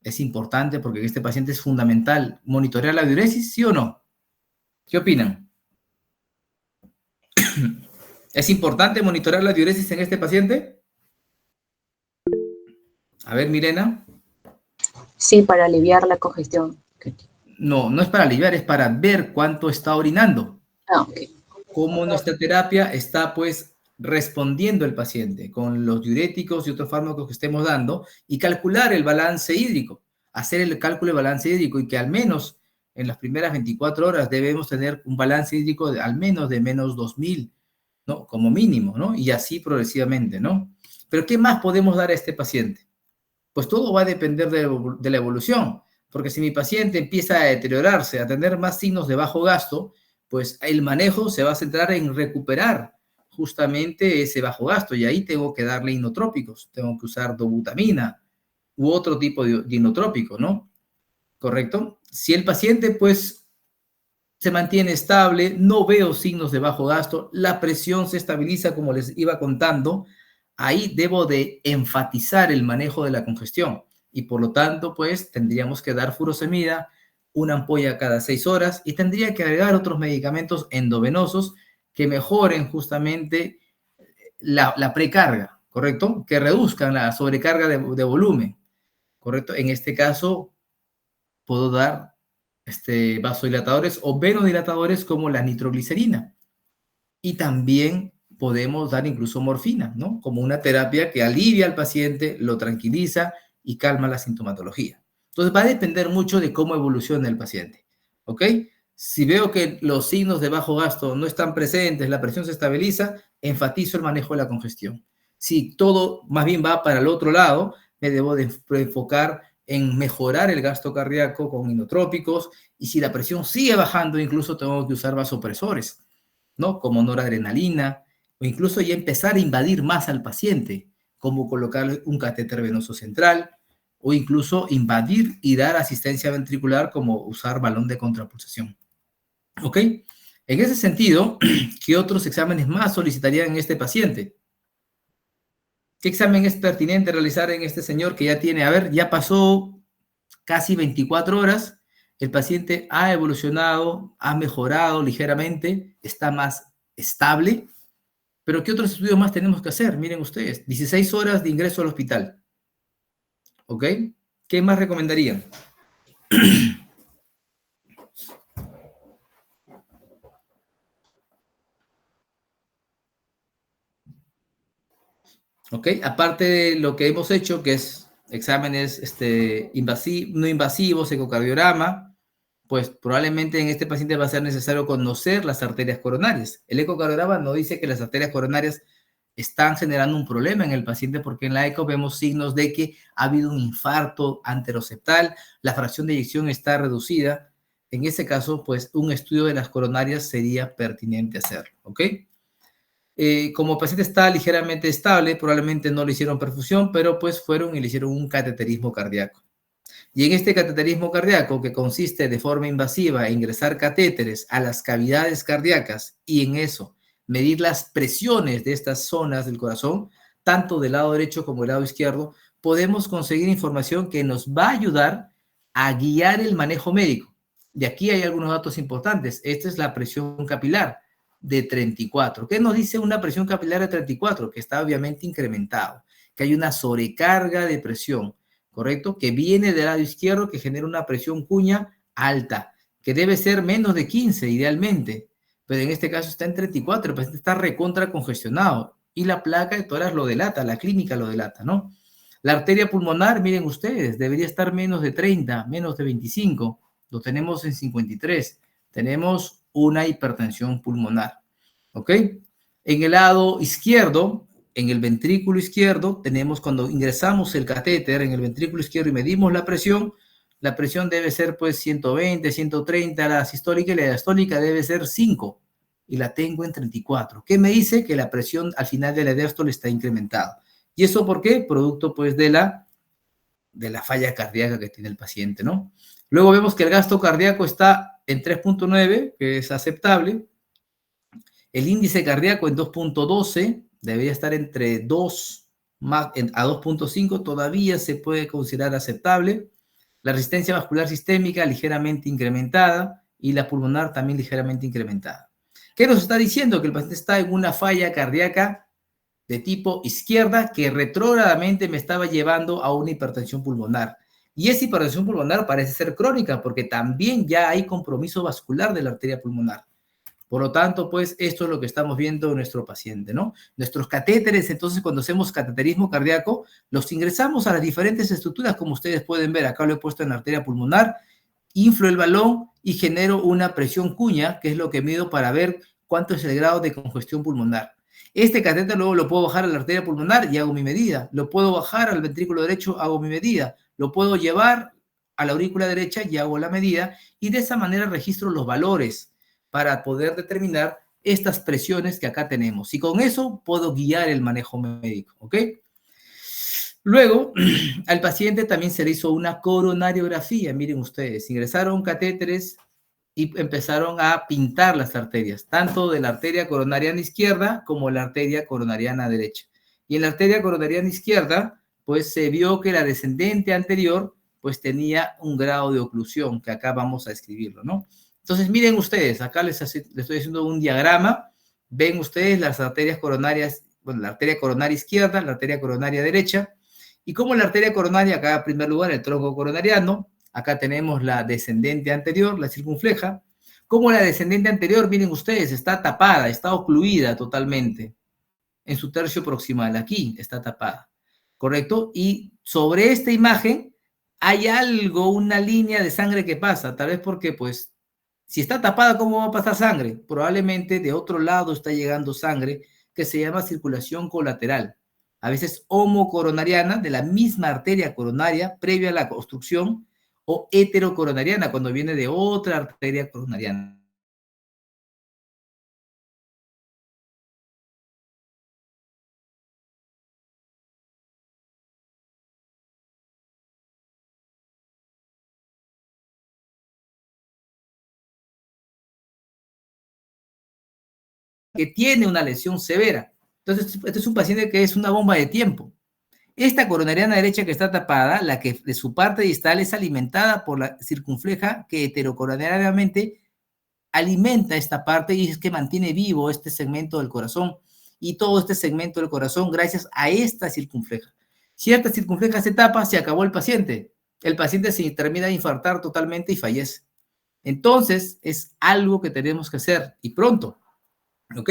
Es importante porque en este paciente es fundamental monitorear la diuresis, ¿sí o no? ¿Qué opinan? ¿Es importante monitorear la diuresis en este paciente? A ver, Mirena. Sí, para aliviar la congestión. No, no es para aliviar, es para ver cuánto está orinando. Ah, ok. Cómo nuestra terapia está, pues, respondiendo el paciente con los diuréticos y otros fármacos que estemos dando y calcular el balance hídrico, hacer el cálculo de balance hídrico y que al menos en las primeras 24 horas debemos tener un balance hídrico de al menos de menos 2000, ¿no? Como mínimo, ¿no? Y así progresivamente, ¿no? Pero ¿qué más podemos dar a este paciente? Pues todo va a depender de la evolución, porque si mi paciente empieza a deteriorarse, a tener más signos de bajo gasto, pues el manejo se va a centrar en recuperar justamente ese bajo gasto y ahí tengo que darle inotrópicos, tengo que usar dobutamina u otro tipo de inotrópico, ¿no? ¿Correcto? Si el paciente pues se mantiene estable, no veo signos de bajo gasto, la presión se estabiliza como les iba contando, ahí debo de enfatizar el manejo de la congestión y por lo tanto pues tendríamos que dar furosemida, una ampolla cada 6 horas y tendría que agregar otros medicamentos endovenosos que mejoren justamente la precarga, ¿correcto? Que reduzcan la sobrecarga de volumen, ¿correcto? En este caso puedo dar vasodilatadores o venodilatadores como la nitroglicerina. Y también podemos dar incluso morfina, ¿no? Como una terapia que alivia al paciente, lo tranquiliza y calma la sintomatología. Entonces va a depender mucho de cómo evoluciona el paciente, ¿ok? Si veo que los signos de bajo gasto no están presentes, la presión se estabiliza, enfatizo el manejo de la congestión. Si todo más bien va para el otro lado, me debo de enfocar en mejorar el gasto cardíaco con inotrópicos y si la presión sigue bajando, incluso tengo que usar vasopresores, ¿no? Como noradrenalina o incluso ya empezar a invadir más al paciente, como colocarle un catéter venoso central o incluso invadir y dar asistencia ventricular como usar balón de contrapulsación. ¿Ok? En ese sentido, ¿qué otros exámenes más solicitarían en este paciente? ¿Qué examen es pertinente realizar en este señor que ya tiene, a ver, ya pasó casi 24 horas, el paciente ha evolucionado, ha mejorado ligeramente, está más estable, pero ¿qué otros estudios más tenemos que hacer? Miren ustedes, 16 horas de ingreso al hospital. ¿Ok? ¿Qué más recomendarían? ¿Ok? Aparte de lo que hemos hecho, que es exámenes no invasivos, ecocardiograma, pues probablemente en este paciente va a ser necesario conocer las arterias coronarias. El ecocardiograma no dice que las arterias coronarias están generando un problema en el paciente, porque en la eco vemos signos de que ha habido un infarto anteroseptal, la fracción de eyección está reducida. En ese caso, pues un estudio de las coronarias sería pertinente hacerlo, ¿ok? Como el paciente está ligeramente estable, probablemente no le hicieron perfusión, pero pues fueron y le hicieron un cateterismo cardíaco. Y en este cateterismo cardíaco, que consiste de forma invasiva en ingresar catéteres a las cavidades cardíacas y en eso medir las presiones de estas zonas del corazón, tanto del lado derecho como del lado izquierdo, podemos conseguir información que nos va a ayudar a guiar el manejo médico. De aquí hay algunos datos importantes. Esta es la presión capilar de 34. ¿Qué nos dice una presión capilar de 34? Que está obviamente incrementado, que hay una sobrecarga de presión, ¿correcto? Que viene del lado izquierdo, que genera una presión cuña alta, que debe ser menos de 15 idealmente, pero en este caso está en 34, el paciente está recontra congestionado y la placa de tórax lo delata, la clínica lo delata, ¿no? La arteria pulmonar, miren ustedes, debería estar menos de 30, menos de 25, lo tenemos en 53, tenemos una hipertensión pulmonar, ¿ok? En el lado izquierdo, en el ventrículo izquierdo, tenemos cuando ingresamos el catéter en el ventrículo izquierdo y medimos la presión debe ser pues 120, 130 la sistólica y la diastólica debe ser 5 y la tengo en 34. ¿Qué me dice? Que la presión al final de la diástole está incrementada. ¿Y eso por qué? Producto pues de la falla cardíaca que tiene el paciente, ¿no? Luego vemos que el gasto cardíaco está en 3.9, que es aceptable. El índice cardíaco en 2.12, debería estar entre 2 a 2.5, todavía se puede considerar aceptable. La resistencia vascular sistémica ligeramente incrementada y la pulmonar también ligeramente incrementada. ¿Qué nos está diciendo? Que el paciente está en una falla cardíaca de tipo izquierda que retrógradamente me estaba llevando a una hipertensión pulmonar. Y esa hipertensión pulmonar parece ser crónica porque también ya hay compromiso vascular de la arteria pulmonar. Por lo tanto, pues, esto es lo que estamos viendo en nuestro paciente, ¿no? Nuestros catéteres, entonces, cuando hacemos cateterismo cardíaco, los ingresamos a las diferentes estructuras, como ustedes pueden ver. Acá lo he puesto en la arteria pulmonar, inflo el balón y genero una presión cuña, que es lo que mido para ver cuánto es el grado de congestión pulmonar. Este catéter luego lo puedo bajar a la arteria pulmonar y hago mi medida. Lo puedo bajar al ventrículo derecho, hago mi medida. Lo puedo llevar a la aurícula derecha y hago la medida. Y de esa manera registro los valores para poder determinar estas presiones que acá tenemos. Y con eso puedo guiar el manejo médico, ¿ok? Luego, al paciente también se le hizo una coronariografía. Miren ustedes, ingresaron catéteres y empezaron a pintar las arterias, tanto de la arteria coronariana izquierda como la arteria coronariana derecha. Y en la arteria coronariana izquierda, pues se vio que la descendente anterior, pues tenía un grado de oclusión, que acá vamos a escribirlo, ¿no? Entonces, miren ustedes, acá les estoy haciendo un diagrama. Ven ustedes las arterias coronarias, bueno, la arteria coronaria izquierda, la arteria coronaria derecha. Y como la arteria coronaria, acá en primer lugar, el tronco coronariano, acá tenemos la descendente anterior, la circunfleja. Como la descendente anterior, miren ustedes, está tapada, está ocluida totalmente. En su tercio proximal, aquí está tapada, ¿correcto? Y sobre esta imagen hay algo, una línea de sangre que pasa, tal vez porque, pues, si está tapada, ¿cómo va a pasar sangre? Probablemente de otro lado está llegando sangre que se llama circulación colateral. A veces homocoronariana, de la misma arteria coronaria previa a la obstrucción, o heterocoronariana, cuando viene de otra arteria coronariana. Que tiene una lesión severa. Entonces, este es un paciente que es una bomba de tiempo. Esta coronariana derecha que está tapada, la que de su parte distal es alimentada por la circunfleja que heterocoronariamente alimenta esta parte y es que mantiene vivo este segmento del corazón y todo este segmento del corazón gracias a esta circunfleja. Si esta circunfleja se tapa, se acabó el paciente. El paciente se termina de infartar totalmente y fallece. Entonces, es algo que tenemos que hacer y pronto. ¿Ok?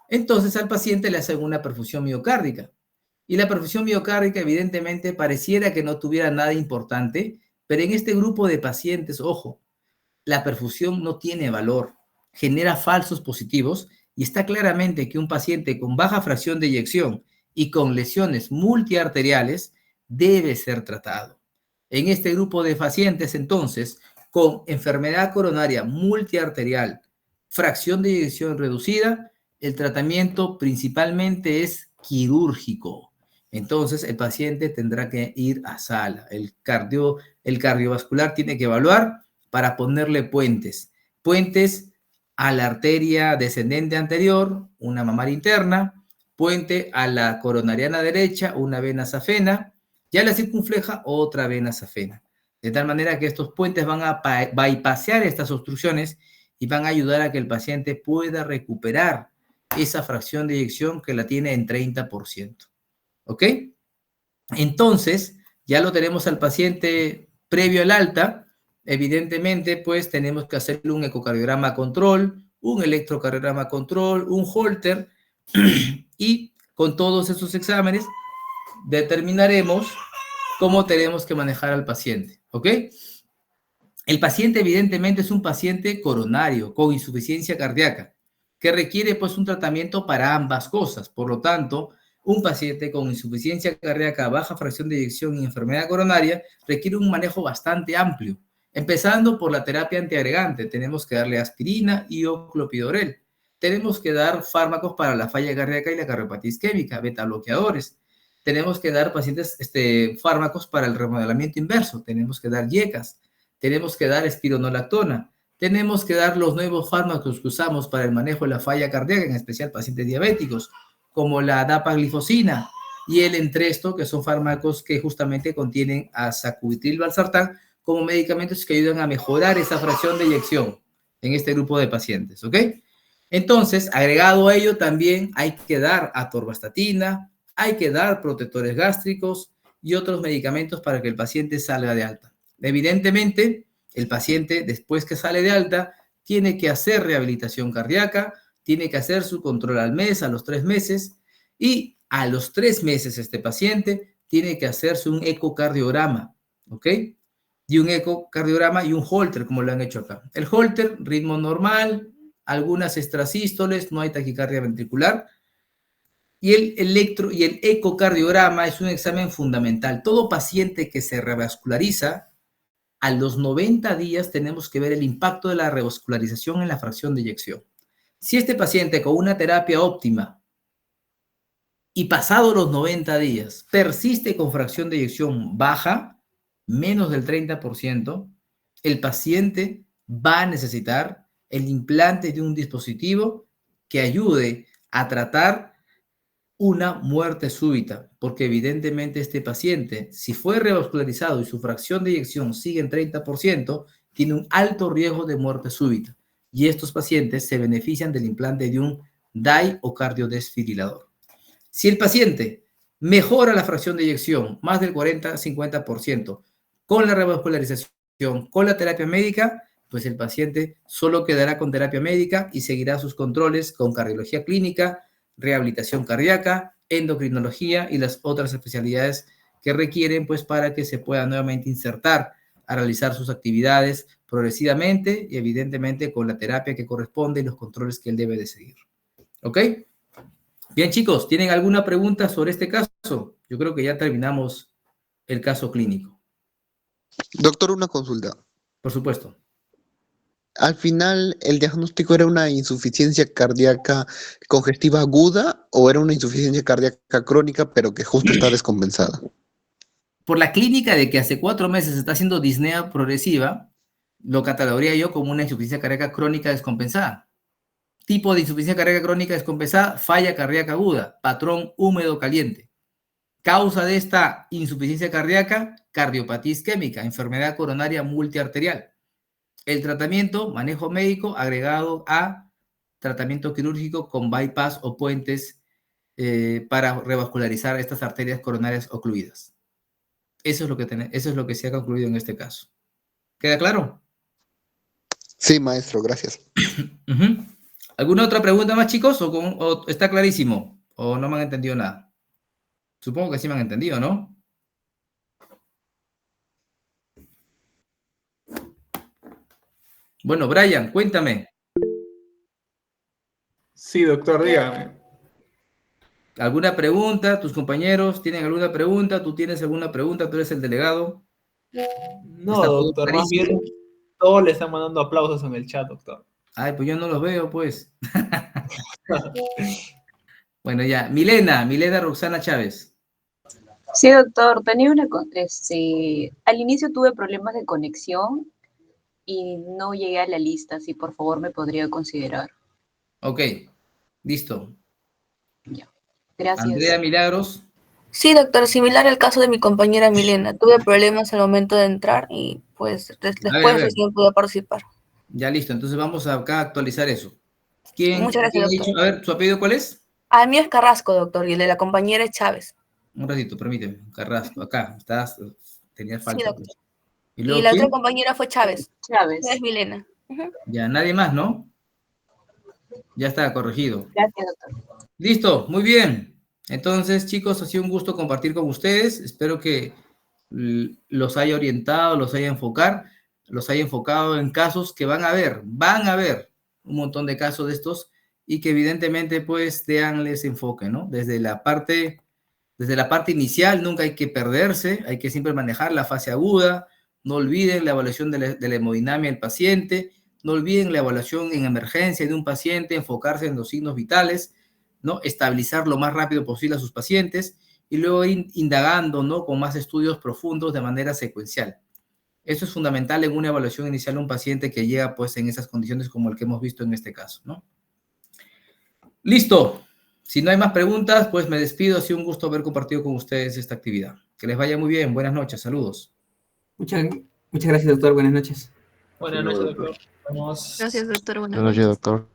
Entonces al paciente le hacen una perfusión miocárdica. Y la perfusión miocárdica evidentemente pareciera que no tuviera nada importante, pero en este grupo de pacientes, ojo, la perfusión no tiene valor, genera falsos positivos y está claramente que un paciente con baja fracción de eyección y con lesiones multiarteriales debe ser tratado. En este grupo de pacientes, entonces, con enfermedad coronaria multiarterial, fracción de eyección reducida, el tratamiento principalmente es quirúrgico. Entonces, el paciente tendrá que ir a sala. El cardiovascular tiene que evaluar para ponerle puentes. Puentes a la arteria descendente anterior, una mamaria interna, puente a la coronariana derecha, una vena safena, y a la circunfleja, otra vena safena. De tal manera que estos puentes van a bypassear estas obstrucciones y van a ayudar a que el paciente pueda recuperar esa fracción de eyección que la tiene en 30%. ¿Ok? Entonces, ya lo tenemos al paciente previo al alta. Evidentemente, pues tenemos que hacerle un ecocardiograma control, un electrocardiograma control, un Holter, y con todos esos exámenes determinaremos cómo tenemos que manejar al paciente. ¿Ok? El paciente evidentemente es un paciente coronario con insuficiencia cardíaca que requiere pues un tratamiento para ambas cosas. Por lo tanto, un paciente con insuficiencia cardíaca, baja fracción de eyección y enfermedad coronaria requiere un manejo bastante amplio, empezando por la terapia antiagregante. Tenemos que darle aspirina y o clopidogrel. Tenemos que dar fármacos para la falla cardíaca y la cardiopatía isquémica, beta bloqueadores. Tenemos que dar fármacos para el remodelamiento inverso. Tenemos que dar IECAS. Tenemos que dar espironolactona. Tenemos que dar los nuevos fármacos que usamos para el manejo de la falla cardíaca, en especial pacientes diabéticos, como la dapaglifosina y el Entresto, que son fármacos que justamente contienen azacuitril valsartán como medicamentos que ayudan a mejorar esa fracción de eyección en este grupo de pacientes, ¿ok? Entonces, agregado a ello, también hay que dar atorvastatina, hay que dar protectores gástricos y otros medicamentos para que el paciente salga de alta. Evidentemente, el paciente, después que sale de alta, tiene que hacer rehabilitación cardíaca, tiene que hacer su control al mes, a los 3 meses, y a los 3 meses este paciente tiene que hacerse un ecocardiograma, ¿ok? Y un ecocardiograma y un Holter, como lo han hecho acá. El Holter, ritmo normal, algunas extrasístoles, no hay taquicardia ventricular. Y el ecocardiograma es un examen fundamental. Todo paciente que se revasculariza, a los 90 días tenemos que ver el impacto de la revascularización en la fracción de eyección. Si este paciente con una terapia óptima y pasado los 90 días persiste con fracción de eyección baja, menos del 30%, el paciente va a necesitar el implante de un dispositivo que ayude a tratar una muerte súbita, porque evidentemente este paciente, si fue revascularizado y su fracción de eyección sigue en 30%, tiene un alto riesgo de muerte súbita. Y estos pacientes se benefician del implante de un DAI o cardiodesfibrilador. Si el paciente mejora la fracción de eyección más del 40-50% con la revascularización, con la terapia médica, pues el paciente solo quedará con terapia médica y seguirá sus controles con cardiología clínica, rehabilitación cardíaca, endocrinología y las otras especialidades que requieren pues para que se pueda nuevamente insertar a realizar sus actividades progresivamente y evidentemente con la terapia que corresponde y los controles que él debe de seguir. ¿Ok? Bien, chicos, ¿tienen alguna pregunta sobre este caso? Yo creo que ya terminamos el caso clínico. Doctor, una consulta. Por supuesto. Al final, ¿el diagnóstico era una insuficiencia cardíaca congestiva aguda o era una insuficiencia cardíaca crónica, pero que justo está descompensada? Por la clínica de que hace 4 meses está haciendo disnea progresiva, lo catalogaría yo como una insuficiencia cardíaca crónica descompensada. Tipo de insuficiencia cardíaca crónica descompensada, falla cardíaca aguda, patrón húmedo caliente. Causa de esta insuficiencia cardíaca, cardiopatía isquémica, enfermedad coronaria multiarterial. El tratamiento, manejo médico agregado a tratamiento quirúrgico con bypass o puentes para revascularizar estas arterias coronarias ocluidas. Eso es lo que se ha concluido en este caso. ¿Queda claro? Sí, maestro, gracias. ¿Alguna otra pregunta más, chicos? ¿O está clarísimo? ¿O no me han entendido nada? Supongo que sí me han entendido, ¿no? Bueno, Brian, cuéntame. Sí, doctor, dígame. ¿Alguna pregunta? ¿Tus compañeros tienen alguna pregunta? ¿Tú tienes alguna pregunta? ¿Tú eres el delegado? No, ¿Está todo doctor, más clarísimo? bien todos le están mandando aplausos en el chat, doctor. Ay, pues yo no los veo, pues. Bueno, ya. Milena Roxana Chávez. Sí, doctor, tenía al inicio tuve problemas de conexión y no llegué a la lista, si por favor me podría considerar. Ok, listo. Gracias. Andrea Milagros. Sí, doctor, similar al caso de mi compañera Milena. Tuve problemas al momento de entrar y pues A después ver. recién pude participar. Ya listo, entonces vamos acá a actualizar eso. ¿Quién Muchas gracias, ha doctor. dicho? A ver, ¿su apellido cuál es? Al mío es Carrasco, doctor, y el de la compañera es Chávez. Un ratito, permíteme. Carrasco, acá, tenía Sí, falta. doctor. Pues. ¿Y Y luego la otra quién? compañera fue Chávez. Chávez. Es Milena. Ujú. Ya, nadie más, ¿no? Ya está corregido. Gracias, doctor. Listo, muy bien. Entonces, chicos, ha sido un gusto compartir con ustedes. Espero que los haya orientado, los haya enfocado en casos que van a haber un montón de casos de estos y que evidentemente pues déanles enfoque, ¿no? Desde la parte inicial nunca hay que perderse, hay que siempre manejar la fase aguda, no olviden la evaluación de la hemodinamia del paciente, no olviden la evaluación en emergencia de un paciente, enfocarse en los signos vitales, ¿no? Estabilizar lo más rápido posible a sus pacientes y luego ir indagando, ¿no? Con más estudios profundos de manera secuencial. Eso es fundamental en una evaluación inicial de un paciente que llega pues en esas condiciones como el que hemos visto en este caso, ¿no? Listo. Si no hay más preguntas, pues me despido. Ha sido un gusto haber compartido con ustedes esta actividad. Que les vaya muy bien. Buenas noches. Saludos. Muchas gracias, doctor. Buenas noches. Buenas noches, doctor. Vamos. Gracias, doctor. Buenas noches, doctor.